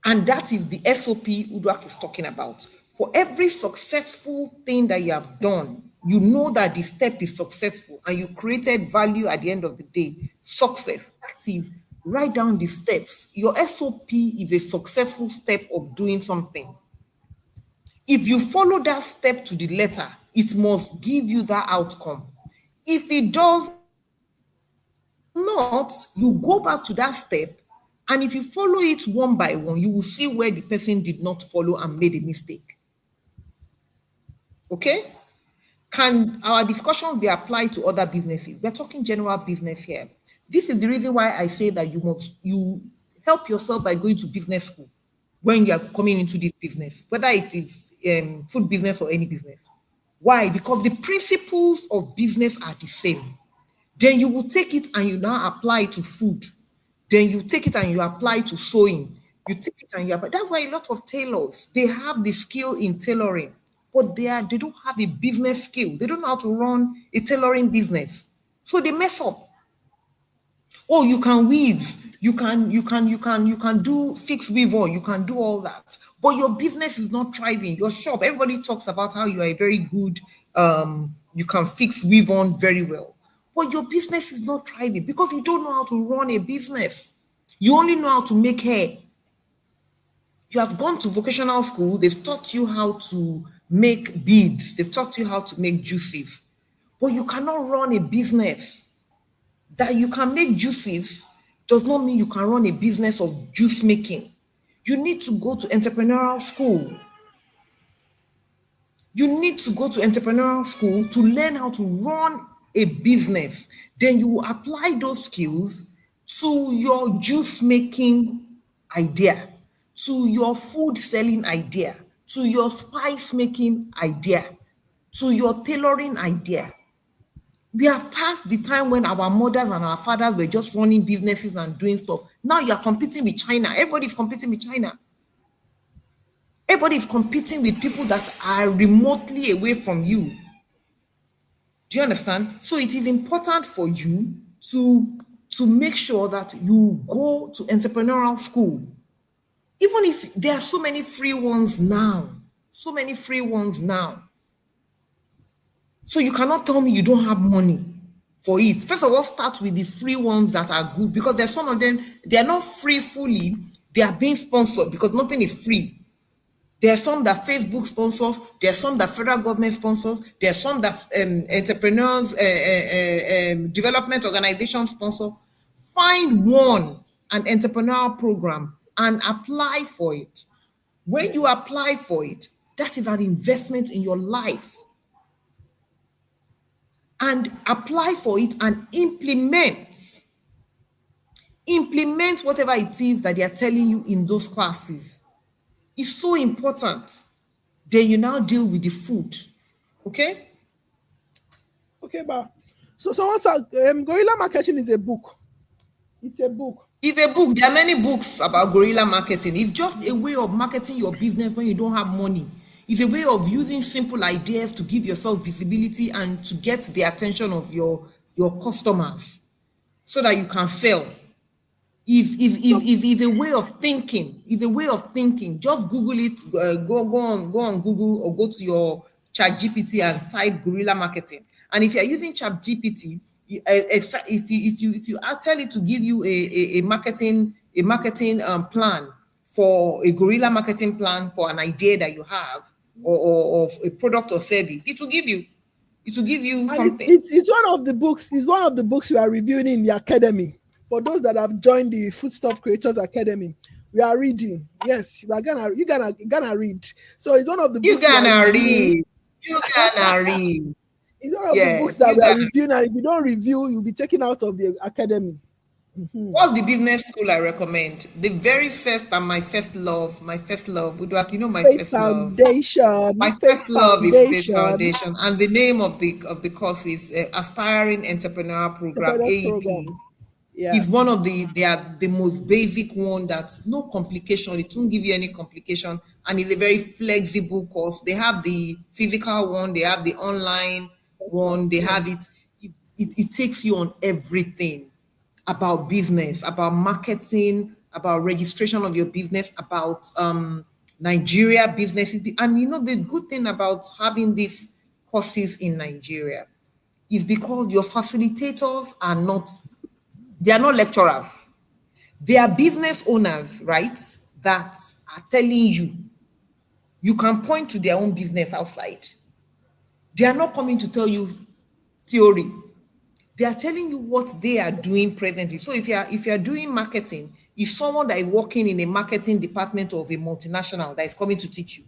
And that is the SOP Uduak is talking about. For every successful thing that you have done, you know that the step is successful and you created value at the end of the day. Success. That is, write down the steps. Your SOP is a successful step of doing something. If you follow that step to the letter, it must give you that outcome. If it does not, you go back to that step, and if you follow it one by one, you will see where the person did not follow and made a mistake. Okay? Can our discussion be applied to other businesses? We're talking general business here. This is the reason why I say that you help yourself by going to business school when you are coming into this business, whether it is food business or any business. Why? Because the principles of business are the same. Then you will take it and you now apply it to food. Then you take it and you apply it to sewing. You take it and you apply. That's why a lot of tailors, they have the skill in tailoring, but they don't have a business skill. They don't know how to run a tailoring business. So they mess up. Oh, you can weave, you can do fixed weave on, you can do all that. But your business is not thriving. Your shop, everybody talks about how you are a very good, you can fix weave on very well. But your business is not thriving because you don't know how to run a business. You only know how to make hair. You have gone to vocational school, they've taught you how to make beads, they've taught you how to make juices, but you cannot run a business. That you can make juices does not mean you can run a business of juice making. You need to go to entrepreneurial school. You need to go to entrepreneurial school to learn how to run a business. Then you will apply those skills to your juice making idea, to your food selling idea, to your spice making idea, to your tailoring idea. We have passed the time when our mothers and our fathers were just running businesses and doing stuff. Now you're competing with China. Everybody's competing with China. Everybody's competing with people that are remotely away from you. Do you understand? So it is important for you to make sure that you go to entrepreneurial school. Even if there are so many free ones now. So many free ones now. So you cannot tell me you don't have money for it. First of all, start with the free ones that are good, because there's some of them, they are not free fully. They are being sponsored because nothing is free. There are some that Facebook sponsors. There are some that federal government sponsors. There are some that entrepreneurs, development organizations sponsor. Find an entrepreneurial program and apply for it. When you apply for it, that is an investment in your life. And apply for it and implement whatever it is that they are telling you in those classes. It's so important. Then you now deal with the food. Okay? Okay, but so what's Guerrilla Marketing is a book. It's a book. It's a book. There are many books about guerrilla marketing. It's just a way of marketing your business when you don't have money. It's a way of using simple ideas to give yourself visibility and to get the attention of your customers so that you can sell. Is a way of thinking. It's a way of thinking. Just Google it. Go on Google or go to your ChatGPT and type guerrilla marketing. And if you are using ChatGPT, if you tell it to give you a marketing plan for a guerrilla marketing plan for an idea that you have or a product or service, it will give you something. It's one of the books. It's one of the books we are reviewing in the academy. For those that have joined the Foodstuff Creators Academy, we are reading. Yes, you're gonna read. So it's one of the books. You gonna read. It's one of the books that we are reviewing, and if you don't review, you'll be taken out of the academy. Mm-hmm. What's the business school I recommend? The very first and my first love. Uduak, you know my first foundation. Love. My first love is Faith Foundation, and the name of the course is Aspiring Entrepreneur Program (AEP). Yeah. It's one of they are the most basic one that no complication. It won't give you any complication, and it's a very flexible course. They have the physical one, they have the online one, they have it. it takes you on everything about business, about marketing, about registration of your business, about Nigeria businesses. And you know, the good thing about having these courses in Nigeria is because your facilitators are not, they are not lecturers. They are business owners, right? That are telling you, you can point to their own business outside. They are not coming to tell you theory. They are telling you what they are doing presently. So if you are doing marketing, if someone that is working in a marketing department of a multinational that is coming to teach you.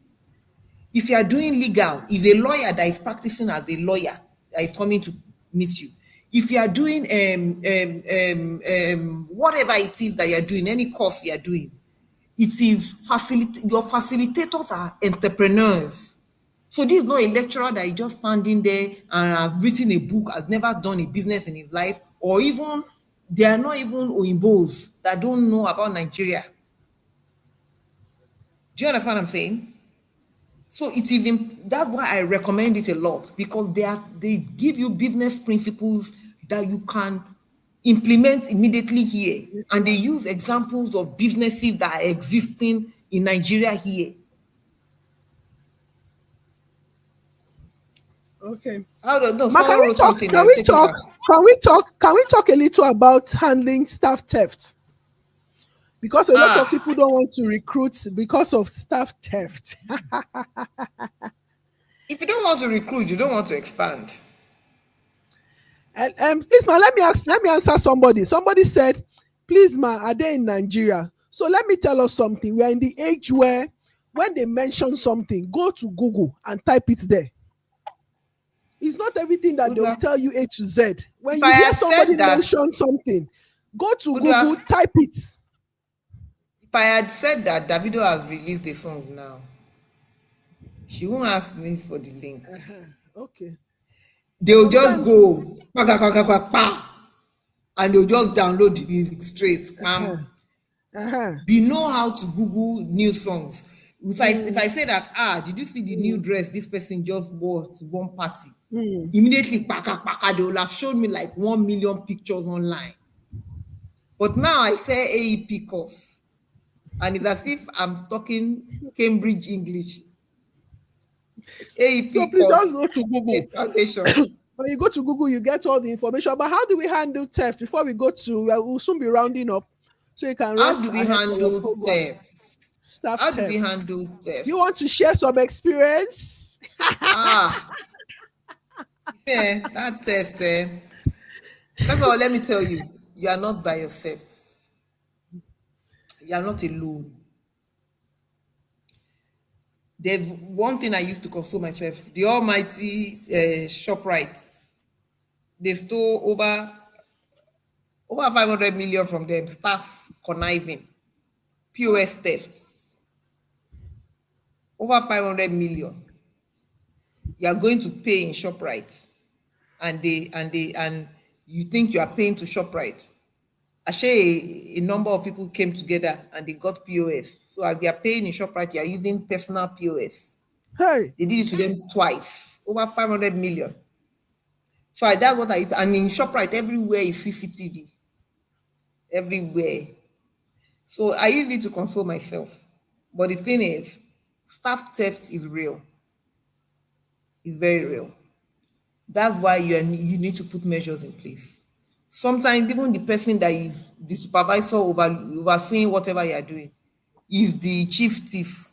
If you are doing legal, if a lawyer that is practicing as a lawyer that is coming to meet you. If you are doing whatever it is that you are doing, any course you are doing, it is your facilitators are entrepreneurs. So this is not a lecturer that is just standing there and has written a book, has never done a business in his life, or even they are not even Oyimbos that don't know about Nigeria. Do you understand what I'm saying? So it is that's why I recommend it a lot, because they give you business principles that you can implement immediately here, and they use examples of businesses that are existing in Nigeria here. Okay. I don't know. Ma, can Someone we wrote talk? something. Can I'll we take it talk? back. Can we talk a little about handling staff theft? Because a lot of Ah, people don't want to recruit because of staff theft. if you don't want to recruit, you don't want to expand. And please, ma, let me answer somebody. Somebody said, please, ma, are they in Nigeria? So let me tell us something. We are in the age where when they mention something, go to Google and type it there. It's not everything that they will Udwa, tell you A to Z. When if you I hear had somebody said that, mention something, go to Udwa, Google, type it. if I had said that Davido has released a song now, she won't ask me for the link. Okay. They'll just Sometimes, go, pa, pa, pa, pa, pa, pa, and they'll just download the music straight. uh-huh. We know how to Google new songs. If Mm, I say that, did you see the new dress this person just wore to one party? mm. Immediately, paka, paka, they will have shown me like 1 million pictures online. But now I say AEP course, and it's as if I'm talking Cambridge English. So AEP please just course, go to Google. a translation. When you go to Google, you get all the information. But how do we handle theft? Before we go to, we'll soon be rounding up, so you can How rest do we ahead for your handle program. theft? Staff How do we theft. handle You want to theft? share some experience? Ah, yeah, that theft. First of all, let me tell you, you are not by yourself. You are not alone. There's one thing I used to console myself. The almighty ShopRite. They stole over 500 million from them. Staff conniving. POS thefts. Over 500 million. You are going to pay in ShopRite. And you think you are paying to ShopRite. Actually, a number of people came together and they got POS. So as they are paying in ShopRite, you are using personal POS. Hey, They did it to them twice, over 500 million. So that's what I use. And in ShopRite, everywhere is CCTV. Everywhere. So I use it to console myself. But the thing is, staff theft is real. It's very real. That's why you need to put measures in place. Sometimes even the person that is the supervisor overseeing whatever you are doing is the chief thief.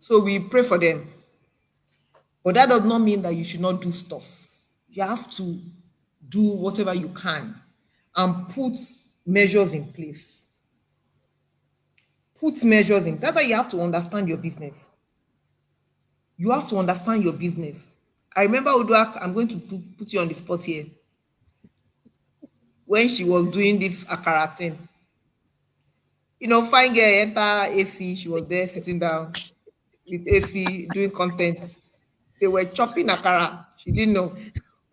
So we pray for them. But that does not mean that you should not do stuff. You have to do whatever you can and put measures in place. Put measures in. That's why you have to understand your business. You have to understand your business. I remember Uduak, I'm going to put you on the spot here. When she was doing this akara thing, fine girl enter AC, she was there sitting down with AC doing content. They were chopping akara. She didn't know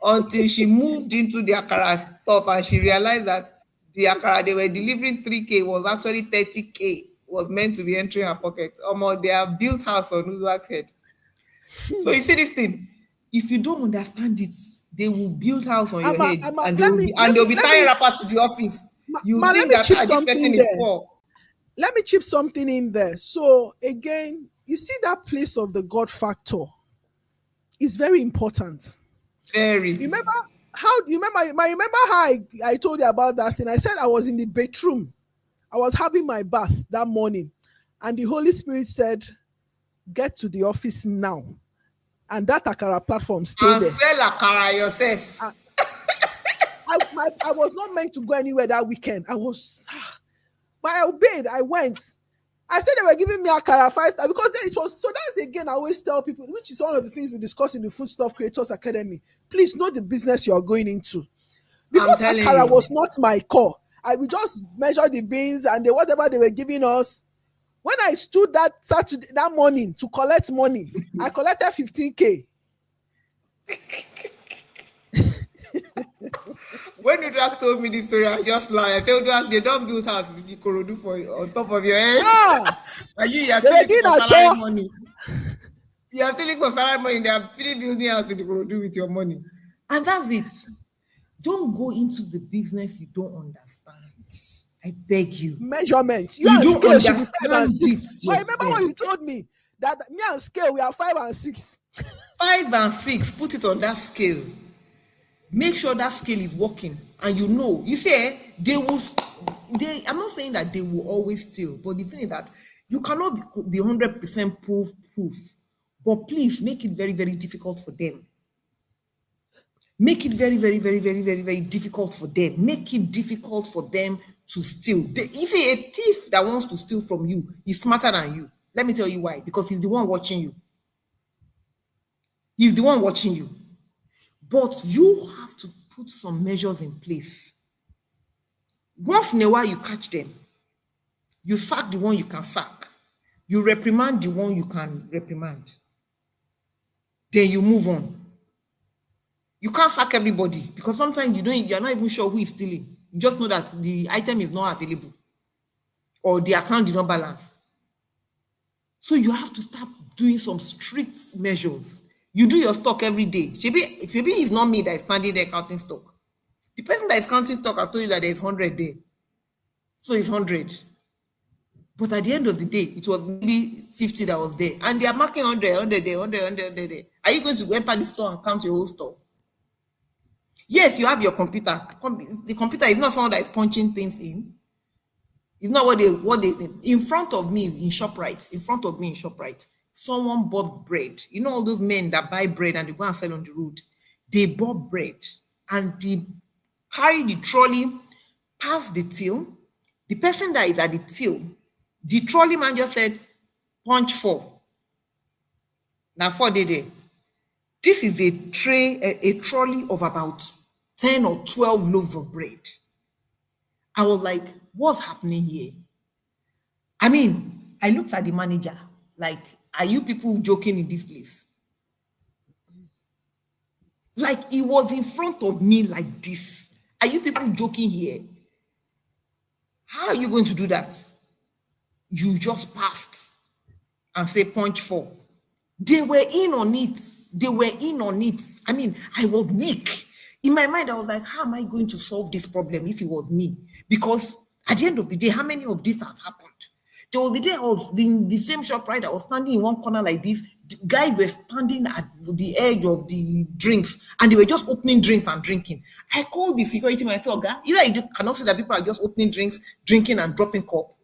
until she moved into the akara stuff and she realized that the akara they were delivering 3K was actually 30K, was meant to be entering her pocket. They have built house on Uduak's head. So you see this thing, If you don't understand it, they will build house on your head, and let me they'll be tying wrapper to the office. You let think me that chip this something person is there. poor. Let me chip something in there. So again, you see that place of the God factor is very important. Very. Remember how I told you about that thing? I said I was in the bedroom. I was having my bath that morning, and the Holy Spirit said, "Get to the office now." And that Akara platform, stay And there. sell akara yourself. I was not meant to go anywhere that weekend. But I obeyed. I went. I said they were giving me Akara 5 because then it was. So that's again, I always tell people, which is one of the things we discuss in the Foodstuff Creators Academy. Please know the business you are going into. I'm Because telling Akara you. was not my core. I would just measure the beans and whatever they were giving us. When I stood that morning to collect money, I collected 15K. When Udyfoods told me this story, I just laughed. I told Udyfoods they don't build house in Ikorodu for on top of your head. Ah, And you are they still were looking doing for a salary chore. money. You are still looking for salary money. They are still building house in Ikorodu with your money. And that's it. Don't go into the business you don't understand. I beg you. Measurement. You You and don't scale should be 5 and understand 6. it But I remember yourself. when you told me that me and scale we are 5 and 6. 5 and 6, put it on that scale. Make sure that scale is working, and you say they will. I'm not saying that they will always steal, but the thing is that you cannot be 100% proof. But please make it very, very difficult for them. Make it very, very, very, very, very, very difficult for them. Make it difficult for them to steal. You see, a thief that wants to steal from you is smarter than you. Let me tell you why. Because he's the one watching you. He's the one watching you. But you have to put some measures in place. Once in a while, you catch them. You sack the one you can sack. You reprimand the one you can reprimand. Then you move on. You can't sack everybody because sometimes you're not even sure who is stealing. You just know that the item is not available or the account did not balance. So you have to start doing some strict measures. You do your stock every day. Maybe it's not me that is standing there counting stock. The person that is counting stock has told you that there's 100 there. So it's 100. But at the end of the day, it was maybe 50 that was there. And they are marking 100, 100 there, 100, 100 there. Are you going to go enter the store and count your whole store? Yes, you have your computer. The computer is not someone that is punching things in. It's not what they in front of me in ShopRite, someone bought bread. You know all those men that buy bread and they go and sell on the road. They bought bread and they carry the trolley past the till. The person that is at the till, the trolley man just said, punch 4. Now 4 there. This is a tray, a trolley of about 10 or 12 loaves of bread. I was like, what's happening here? I mean, I looked at the manager like, are you people joking in this place? Like, he was in front of me like this. Are you people joking here? How are you going to do that? You just passed and say punch 4. They were in on it. I mean, I was weak. In my mind, I was like, how am I going to solve this problem if it was me? Because at the end of the day, how many of this has happened? There was the day I was in the same shop, right? I was standing in one corner like this. The guys were standing at the edge of the drinks and they were just opening drinks and drinking. I called the security man. I said, "Oga, you cannot see that people are just opening drinks, drinking and dropping cup.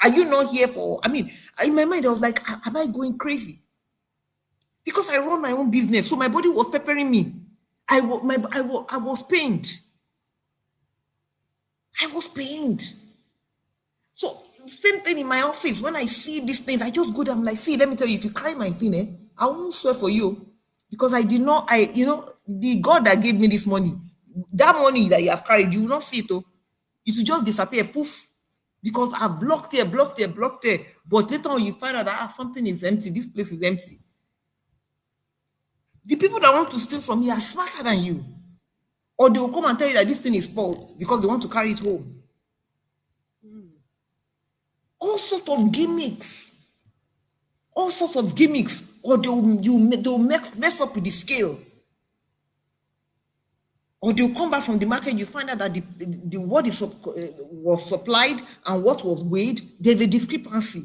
Are you not here for?" I mean, in my mind, I was like, am I going crazy? Because I run my own business, so my body was peppering me. I was pained. I was pained. So same thing in my office. When I see these things, I just go there. I'm like, see, let me tell you, if you carry my thing, I won't swear for you. Because I did not, the God that gave me this money, that money that you have carried, you will not see it. Oh. It will just disappear, poof. Because I've blocked here. But later on, you find out that something is empty. This place is empty. The people that want to steal from you are smarter than you. Or they will come and tell you that this thing is false because they want to carry it home. All sorts of gimmicks. or they'll mess up with the scale, or they'll come back from the market. You find out that the what is was supplied and what was weighed, there's a discrepancy.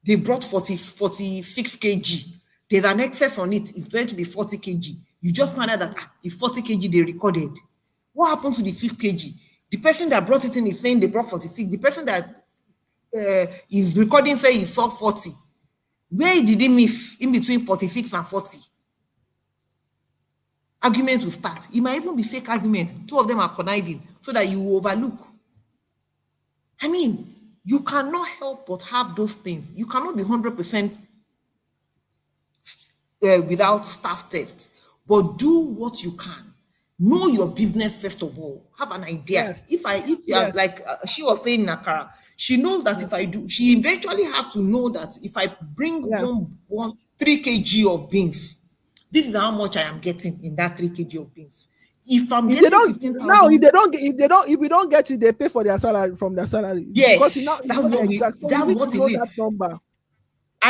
They brought 46 kg. There's an excess on it. It's going to be 40 kg. You just find out that it's 40 kg they recorded. What happened to the 6 kg? The person that brought it in is saying they brought 46. The person that is recording saying he saw 40. Where did he miss in between 46 and 40? Argument will start. It might even be fake argument. Two of them are conniving so that you will overlook. I mean, you cannot help but have those things. You cannot be 100% without staff theft, but do what you can. Know your business first of all. Have an idea. Yes. If you are like she was saying, Nakara, she knows that if I do, she eventually had to know that if I bring 3 kg of beans, this is how much I am getting in that 3 kg of beans. If I'm getting 15,000 now, if we don't get it, they pay for their salary from their salary. Yes, because that's what that number.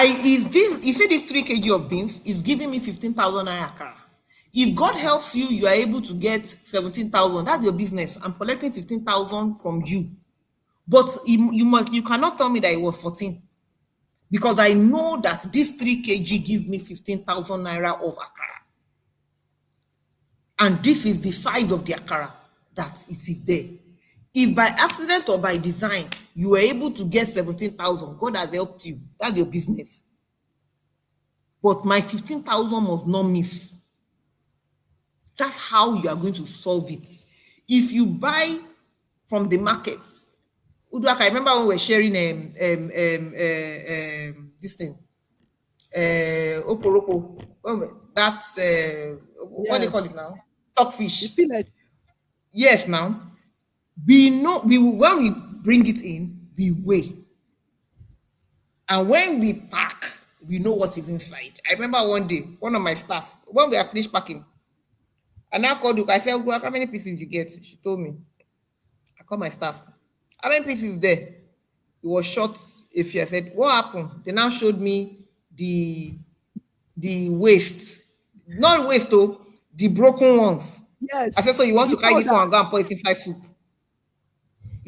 You say this 3 kg of beans is giving me 15,000 naira. If God helps you, you are able to get 17,000. That's your business. I'm collecting 15,000 from you, but you cannot tell me that it was 14, because I know that this 3 kg gives me 15,000 naira of akara, and this is the size of the akara that it is there. If by accident or by design you were able to get 17,000, God has helped you. That's your business. But my 15,000 must not miss. That's how you are going to solve it. If you buy from the market, Uduak, I remember when we were sharing this thing, Oporoko. That's what do you call it now? Stockfish. Yes, now. We know when we bring it in, we weigh. And when we pack, we know what's inside. I remember one day, one of my staff, when we are finished packing, and I called Duke, I said, how many pieces you get? She told me. I called my staff. How many pieces there? It was short. If I said, what happened? They now showed me the waste. Not waste though, the broken ones. Yes. I said, so you want to carry this one and go and pour it inside soup?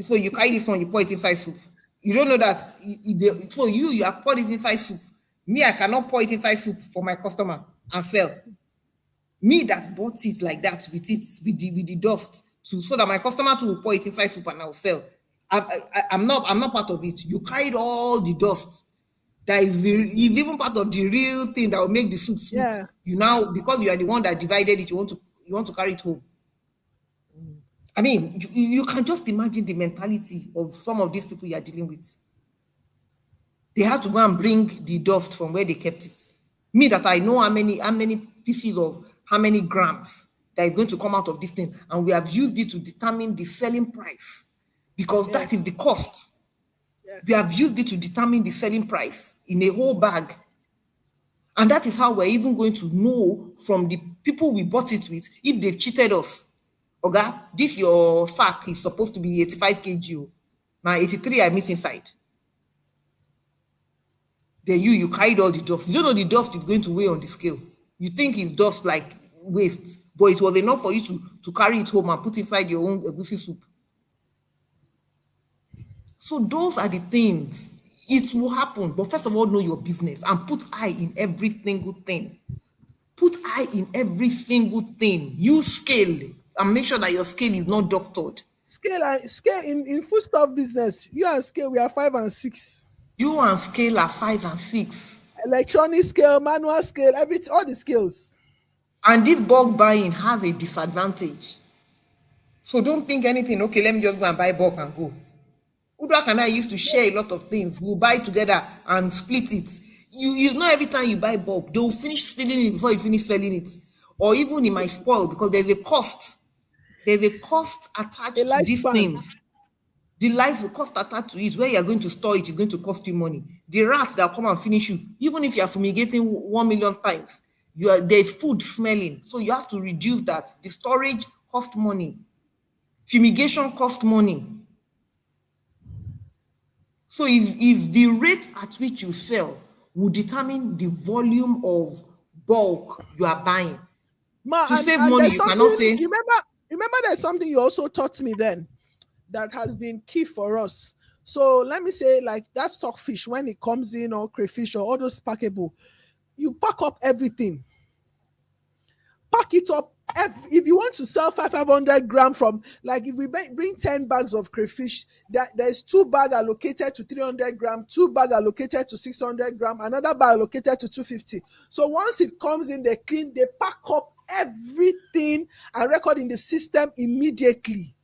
So you carry this one, you pour it inside soup. You don't know that. So you are pouring it inside soup. Me, I cannot pour it inside soup for my customer and sell. Me that bought it like that with the dust so that my customer too will pour it inside soup and I'll sell. I'm not part of it. You carried all the dust. That is even part of the real thing that will make the soup sweet. Yeah. You now, because you are the one that divided it, you want to carry it home. I mean, you can just imagine the mentality of some of these people you are dealing with. They had to go and bring the dust from where they kept it. Me that I know how many pieces of how many grams that is going to come out of this thing, and we have used it to determine the selling price, because that is the cost. Yes. We have used it to determine the selling price in a whole bag. And that is how we're even going to know from the people we bought it with if they've cheated us. Okay, this your sack is supposed to be 85 kg. Now 83 I miss inside. Then you carried all the dust. You don't know the dust is going to weigh on the scale. You think it's dust like waste, but it was enough for you to carry it home and put inside your own egusi soup. So those are the things. It will happen, but first of all, know your business and put eye in every single thing. Put eye in every single thing. Use scale and make sure that your scale is not doctored. Scale in foodstuff business, you and scale, we are 5 and 6. You and scale are 5 and 6. Electronic scale, manual scale, all the scales. And this bulk buying has a disadvantage. So don't think anything, okay, let me just go and buy bulk and go. Uduak and I used to share a lot of things. We'll buy together and split it. You know, every time you buy bulk, they will finish stealing it before you finish selling it. Or even it might spoil because there's a cost. There's a cost attached to these things. The cost attached to it, where you're going to store it, is going to cost you money. The rats that come and finish you, even if you are fumigating 1 million times, there's food smelling. So you have to reduce that. The storage costs money. Fumigation costs money. So if the rate at which you sell will determine the volume of bulk you are buying. Ma, To save and money, there's you cannot something, say, remember there's something you also taught me then that has been key for us. So let me say, like that stockfish, when it comes in, or crayfish, or all those packable, you pack up everything. Pack it up. If you want to sell 500 gram from, like if we bring 10 bags of crayfish, there's 2 bags allocated to 300 gram, 2 bags allocated to 600 gram, another bag allocated to 250. So once it comes in, they clean, they pack up everything and record in the system immediately.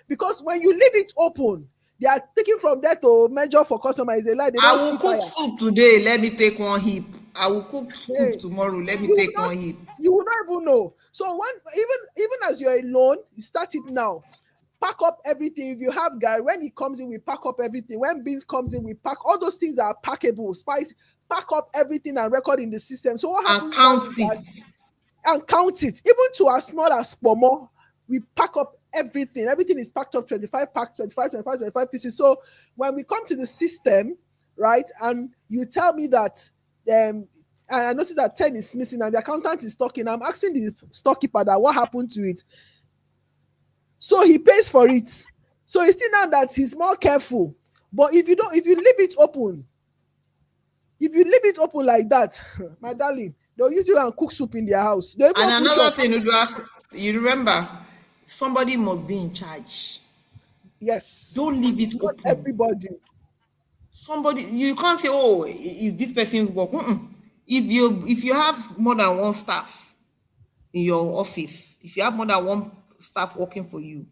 Because when you leave it open, they are taking from there to measure for customers. They like, they I don't will see cook tire. soup today, let me take one heap. I will cook soup Hey, tomorrow, let me you will take not one heap. you will not even know. So when, even as you're alone, you start it now. Pack up everything. If you have guy, when he comes in, we pack up everything. When beans comes in, we pack all those things that are packable. Spice, pack up everything and record in the system. So what And happens now count is it. that, and count it, even to as small as pomo, we pack up everything. Everything is packed up, 25 packs, 25 pieces. So when we come to the system, right, and you tell me that, and I notice that 10 is missing and the accountant is talking, I'm asking the storekeeper that what happened to it. So he pays for it. So you see now that he's more careful. But if you don't, if you leave it open, if you leave it open like that, my darling, they'll use you and cook soup in their house. They even And open another shop. thing, Uduak, you remember, somebody must be in charge. Yes. Don't leave it Not open. everybody. Somebody, you can't say, oh, is this person's work? Mm-mm. If you have more than one staff in your office, if you have more than one staff working for you,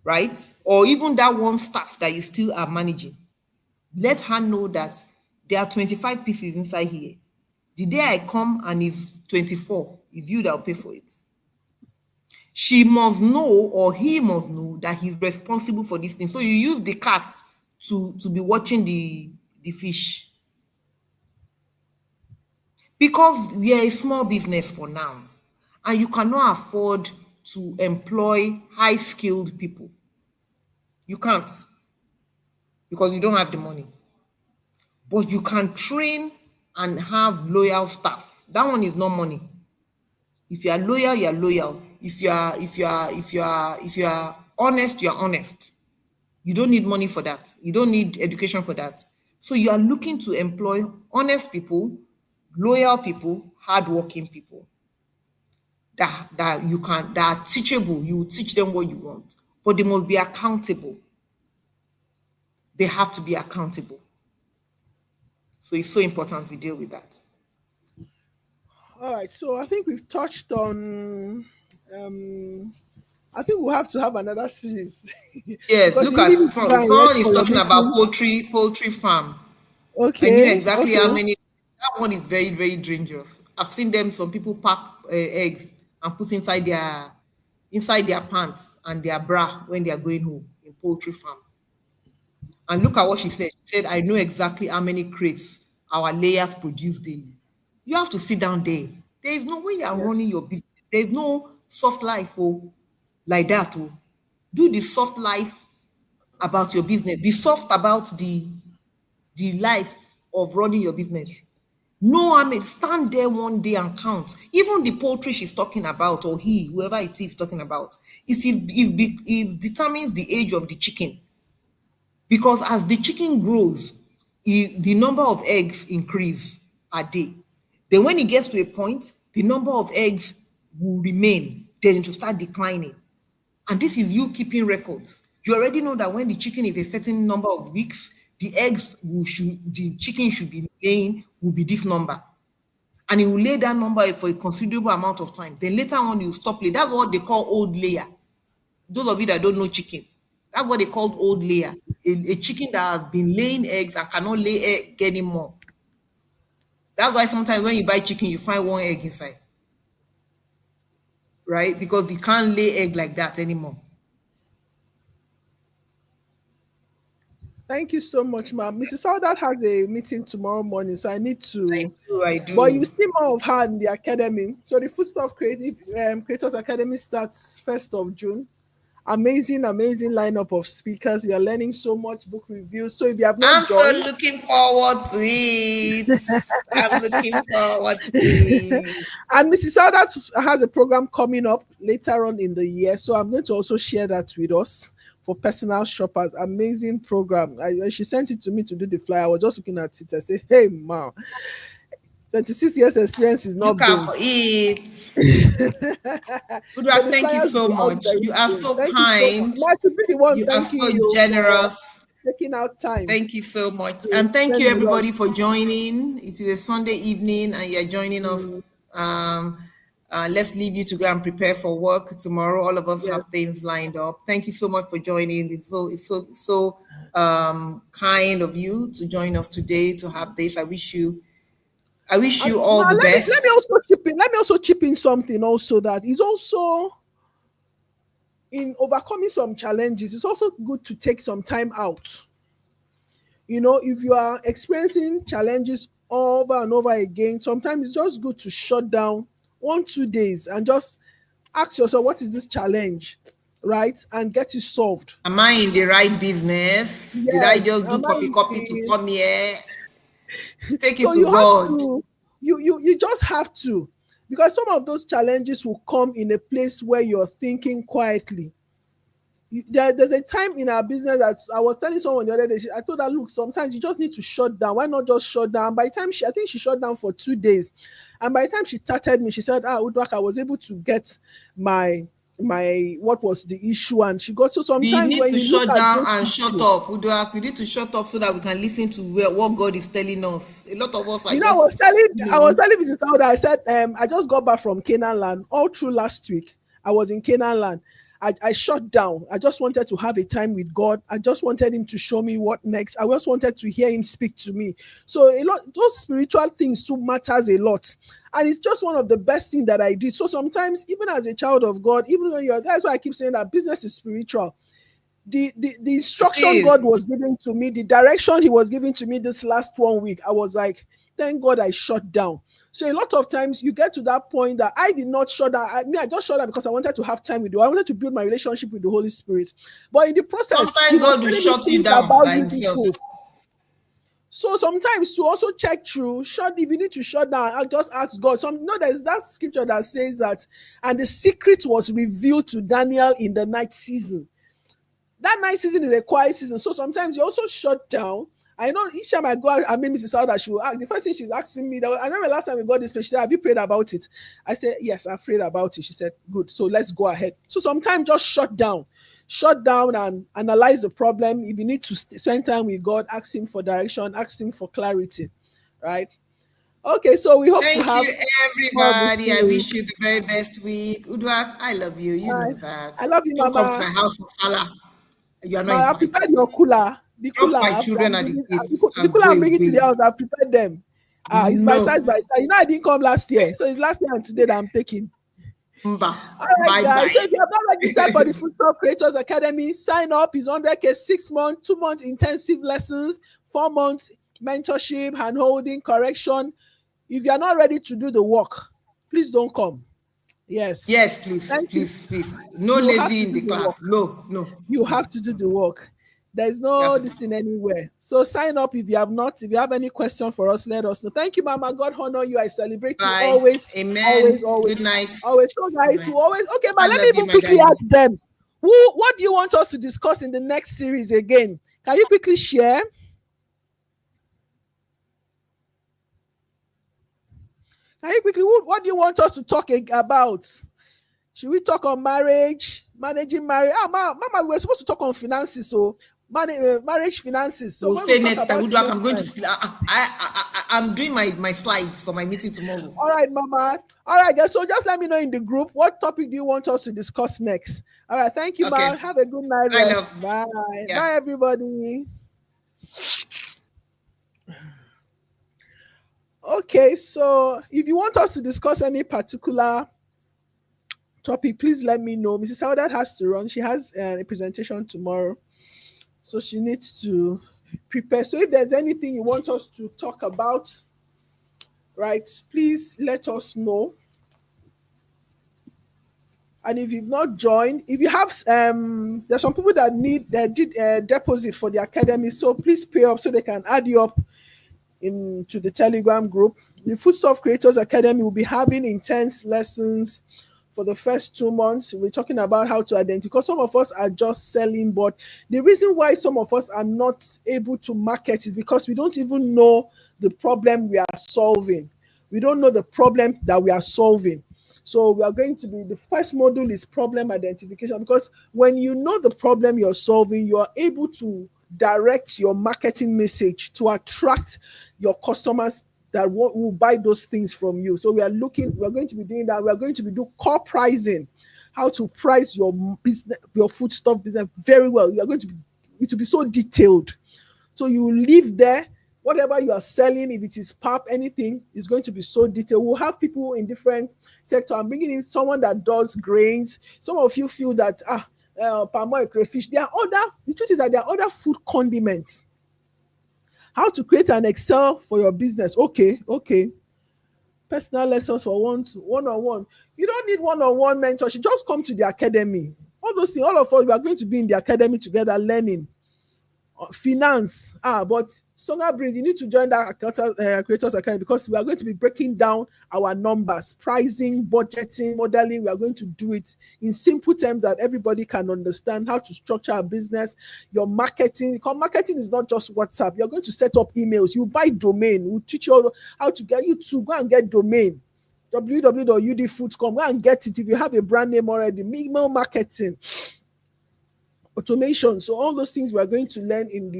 right? Or even that one staff that you still are managing, let her know that there are 25 pieces inside here. The day I come and it's 24, it's you that will pay for it. She must know, or he must know, that he's responsible for this thing. So you use the cat to be watching the fish. Because we are a small business for now, and you cannot afford to employ high skilled people. You can't, because you don't have the money. But you can train and have loyal staff. That one is not money. If you are loyal, you are loyal. If you are honest, you are honest. You don't need money for that. You don't need education for that. So you are looking to employ honest people, loyal people, hardworking people that are teachable. You teach them what you want, but they must be accountable. They have to be accountable. So it's so important we deal with that. All right. So I think we've touched on, um I think we'll have to have another series Yes, because look you at really need to go and someone rest is for your talking about meeting. poultry farm. I knew Okay, exactly how okay. many. That one is very, very dangerous. I've seen them. Some people pack eggs and put inside their pants and their bra when they are going home in poultry farm. And look at what she said. She said, "I know exactly how many crates our layers produce daily." You have to sit down there. There is no way you are running Yes. your business. There is no soft life, oh, like that. Oh, do the soft life about your business. Be soft about the life of running your business. No, I mean, stand there one day and count. Even the poultry she's talking about, or he, whoever it is talking about, it determines the age of the chicken. Because as the chicken grows, the number of eggs increase per day. Then when it gets to a point, the number of eggs will remain, then it will start declining. And this is you keeping records. You already know that when the chicken is a certain number of weeks, the chicken should be laying will be this number. And it will lay that number for a considerable amount of time. Then later on, you stop laying. That's what they call old layer. Those of you that don't know chicken, that's what they call old layer. A chicken that has been laying eggs and cannot lay egg anymore. That's why sometimes when you buy chicken, you find one egg inside, right? Because it can't lay egg like that anymore. Thank you so much, ma'am. Mrs. Saudat has a meeting tomorrow morning, so I need I to. do, I But you do. see more of her in the academy. So the Foodstuff Creative Creators Academy starts 1st of June, Amazing, amazing lineup of speakers. We are learning so much, book reviews. So if you have not I'm so joined, looking forward to it. I'm looking forward to it. and Mrs. Saudat has a program coming up later on in the year. So I'm going to also share that with us for personal shoppers. Amazing program. She sent it to me to do the flyer. I was just looking at it. I said, hey, ma, 26 years experience is not Look out for beans. it. So Uduak, the thank you flyers will so be out much. very You are soon. so Thank you so much. kind. Now, to be the one You are thanking so you for generous. taking out time Thank you so much. to And thank spend you with us. everybody for joining. It is a Sunday evening and you're joining us. Mm, Um, let's leave you to go and prepare for work tomorrow. All of us yes. have things lined up. Thank you so much for joining. It's so kind of you to join us today to have this. I wish And you now all the let me best. also chip in. Let me also chip in something also that is also in overcoming some challenges. It's also good to take some time out. If you are experiencing challenges over and over again, sometimes it's just good to shut down 1-2 days and just ask yourself, what is this challenge, right? And get it solved. Am I in the right business? Did I Yes, just do am I copy to come here? Take it so to you have God. to you just have to, because some of those challenges will come in a place where you're thinking quietly. There's a time in our business that I was telling someone the other day. I told her, look, sometimes you just need to shut down. Why not just shut down? By the time I think she shut down for 2 days, and by the time she started me, she said, Udwak, I was able to get my what was the issue, and she got. So We sometimes need when to you look shut at down those and shut issues, up. Uduak, we need to shut up so that we can listen to what God is telling us. A lot of us are I just, was telling you I was know, telling Mrs. Sauda, I said, I just got back from Canaan land. All through last week, I was in Canaan land. I shut down. I just wanted to have a time with God. I just wanted him to show me what next. I just wanted to hear him speak to me. So a lot, those spiritual things too matters a lot. And it's just one of the best things that I did. So sometimes, even as a child of God, even when that's why I keep saying that business is spiritual. The it instruction God is. was giving to me, the direction he was giving to me this last 1 week, I was like, thank God I shut down. So a lot of times you get to that point that I did not shut down. I just shut down because I wanted to have time with you. I wanted to build my relationship with the Holy Spirit. But in the process, he Sometimes was God will telling me shut you things down about by himself. Udyfoods. So sometimes to also check through, if you need to shut down, I'll just ask God. There's that scripture that says that, and the secret was revealed to Daniel in the night season. That night season is a quiet season. So sometimes you also shut down. I know each time I go out, I mean, Mrs. Sauda, she will ask. The first thing she's asking me, I remember last time we got this, she said, have you prayed about it? I said, yes, I've prayed about it. She said, good. So let's go ahead. So sometimes just shut down. Shut down and analyze the problem. If you need to spend time with God, ask him for direction, ask him for clarity. Right? Okay, so we hope to Thank have you, more this everybody. I series. wish you the very best week. Uduak, I love you. You Bye. know that. I love you, Don't come to Mama. my house for Salah. You are not I invited. prepared your cooler. The Drop cooler my I'm children at the bringing, gates the and cooler go I'm bringing to away. the house. I prepared them. It's by No. size by size. I didn't come last year, so it's last year and today that I'm taking. Mba. All right, Bye guys. So bye. if you have not registered for the Foodstuff Creators Academy, sign up. It's 100K, 6 months, 2 months intensive lessons, 4 months mentorship, hand holding, correction. If you are not ready to do the work, please don't come. Yes. Yes, please, Thank you. please, please. No You have lazy to in do the the work. class. No, no, You no. have to do the work. There's You have no to do this in anywhere. So sign up if you have not. If you have any question for us, let us know. Thank you, Mama. God honor you. I celebrate you bye. always, always, Amen. always, Good night. always. So Good guys, night. you always okay, ma. I Let me love you, even my quickly darling. ask them. What do you want us to discuss in the next series again? Can you quickly share? Can you quickly? What do you want us to talk about? Should we talk on marriage, managing marriage? Mama, we were supposed to talk on finances, so marriage finances. So We'll when we say talk next time. about it Uduak, next I'm going to. time. I'm doing my slides for my meeting tomorrow. All right, Mama. All right, guys. So just let me know in the group what topic do you want us to discuss next. All right. Thank you, Okay. Ma. Have a good night I love. rest. Bye. Yeah. Bye, everybody. Okay. So if you want us to discuss any particular topic, please let me know. Mrs. Saudat has to run. She has a presentation tomorrow, so she needs to prepare. So if there's anything you want us to talk about, right, please let us know. And if you've not joined, if you have, there's some people that need that did deposit for the academy, so please pay up so they can add you up into the Telegram group. The Foodstuff Creators Academy will be having intense lessons for the first 2 months. We're talking about how to identify, because some of us are just selling, but the reason why some of us are not able to market is because we don't even know the problem we are solving. We don't know the problem that we are solving. So we are going to be, the first module is problem identification, because when you know the problem you're solving, you are able to direct your marketing message to attract your customers that will buy those things from you. So we are going to be doing that. We are going to be doing core pricing, how to price your business, your foodstuff business very well. You are going to be, it will be so detailed. So you live there, whatever you are selling, if it is pap, anything, is going to be so detailed. We'll have people in different sector. I'm bringing in someone that does grains. Some of you feel that palm oil, crayfish. There are other. The truth is that there are other food condiments. How to create an Excel for your business? Okay, okay. Personal lessons for one on one. You don't need one on one mentorship. Just come to the academy. All those things. All of us, we are going to be in the academy together, learning. Finance, but Songa Breeze, you need to join that creators academy, because we are going to be breaking down our numbers, pricing, budgeting, modeling. We are going to do it in simple terms that everybody can understand, how to structure a business, your marketing, because marketing is not just WhatsApp. You're going to set up emails, you buy domain, we'll teach you how to get you to go and get domain, www.udyfoods.com. Go and get it. If you have a brand name already, email marketing, automation. So all those things we are going to learn in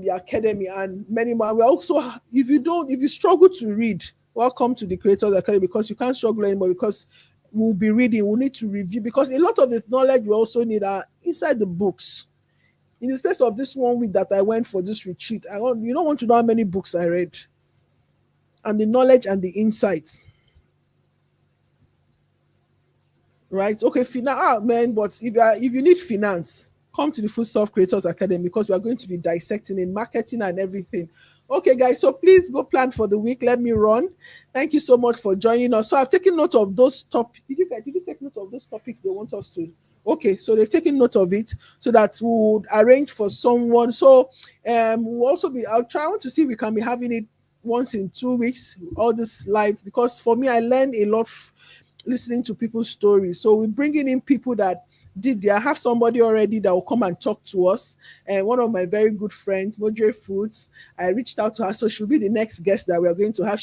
the academy, and many more. We also, if you struggle to read, welcome to the Creators Academy, because you can't struggle anymore, because we'll be reading, we'll need to review, because a lot of the knowledge we also need are inside the books. In the space of this 1 week that I went for this retreat, you don't want to know how many books I read, and the knowledge and the insights. Right? Okay, man, but if you need finance, come to the Foodstuff Creators Academy, because we are going to be dissecting in marketing and everything. Okay, guys, so please go plan for the week. Let me run. Thank you so much for joining us. So I've taken note of those topics. Did you take note of those topics they want us to? Okay, so they've taken note of it, so that we would arrange for someone. So we'll also be, I want to see if we can be having it once in 2 weeks, all this live, because for me, I learned a lot listening to people's stories. So we're bringing in people that did there. I have somebody already that will come and talk to us. And one of my very good friends, Udyfoods, I reached out to her. So she'll be the next guest that we are going to have.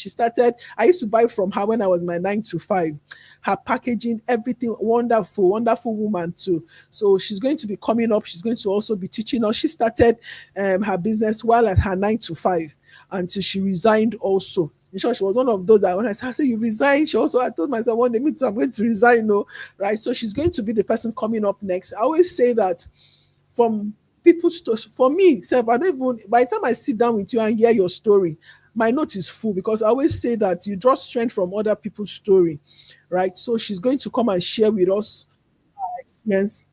I used to buy from her when I was my 9 to 5. Her packaging, everything, wonderful, wonderful woman too. So she's going to be coming up. She's going to also be teaching us. She started her business while at her 9 to 5 until she resigned also. In short, she was one of those that when I said, you resign, I told myself one day, me too, I'm going to resign, no, right? So she's going to be the person coming up next. I always say that from people's stories, for me, self, I don't even, by the time I sit down with you and hear your story, my note is full, because I always say that you draw strength from other people's story, right? So she's going to come and share with us her experience.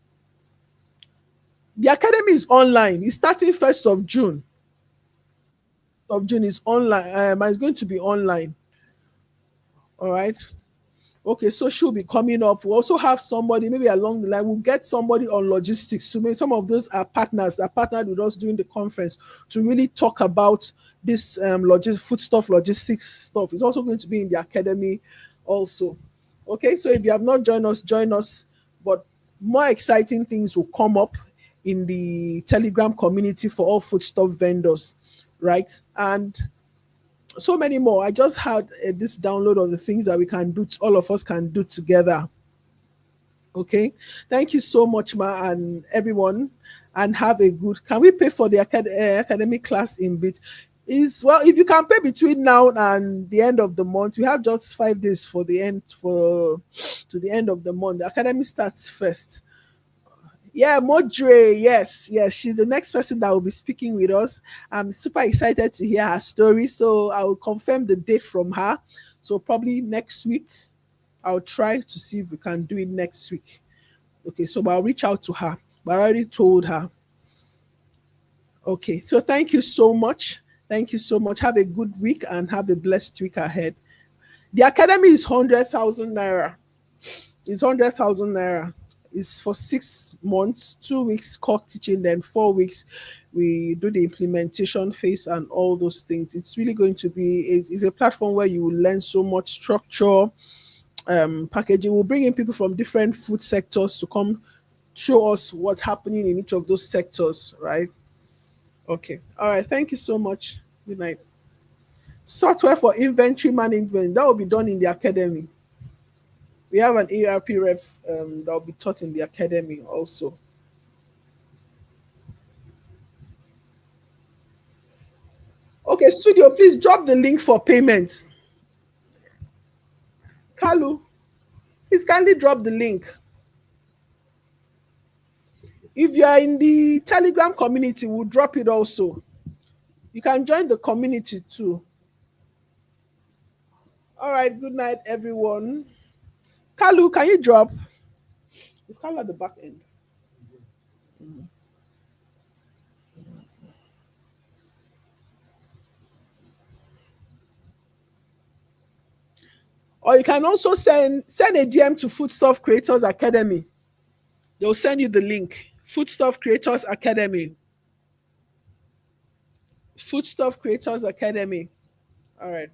The academy is online. It's starting 1st of June. Of June is online. It's going to be online. All right. Okay, so she'll be coming up. We'll also have somebody maybe along the line. We'll get somebody on logistics. So maybe some of those are partners that partnered with us during the conference to really talk about this foodstuff logistics stuff. It's also going to be in the academy also. Okay, so if you have not joined us, join us. But more exciting things will come up in the Telegram community for all foodstuff vendors, right? And so many more. I just had this download of the things that we can do, all of us can do together. Okay, thank you so much, Ma, and everyone, and have a good. Can we pay for the academic class in bit? Well, if you can pay between now and the end of the month, we have just 5 days to the end of the month. The academy starts first. Yeah, Modre, yes, she's the next person that will be speaking with us. I'm super excited to hear her story, so I will confirm the date from her. So probably next week, I'll try to see if we can do it next week. Okay, so I'll reach out to her, but I already told her. Okay, so thank you so much. Thank you so much. Have a good week and have a blessed week ahead. The academy is 100,000 naira. It's 100,000 naira. It's for 6 months, 2 weeks core teaching, then 4 weeks we do the implementation phase and all those things. It's really going to be, it's a platform where you will learn so much structure, packaging. We'll bring in people from different food sectors to come show us what's happening in each of those sectors, right? Okay. All right. Thank you so much. Good night. Software for inventory management, that will be done in the academy. We have an ERP rep that will be taught in the academy also. Okay, studio, please drop the link for payments. Kalu, please kindly drop the link. If you are in the Telegram community, we'll drop it also. You can join the community too. All right, good night, everyone. Kalu, can you drop? It's Kalu at the back end. Or you can also send a DM to Foodstuff Creators Academy. They'll send you the link. Foodstuff Creators Academy. Foodstuff Creators Academy. All right.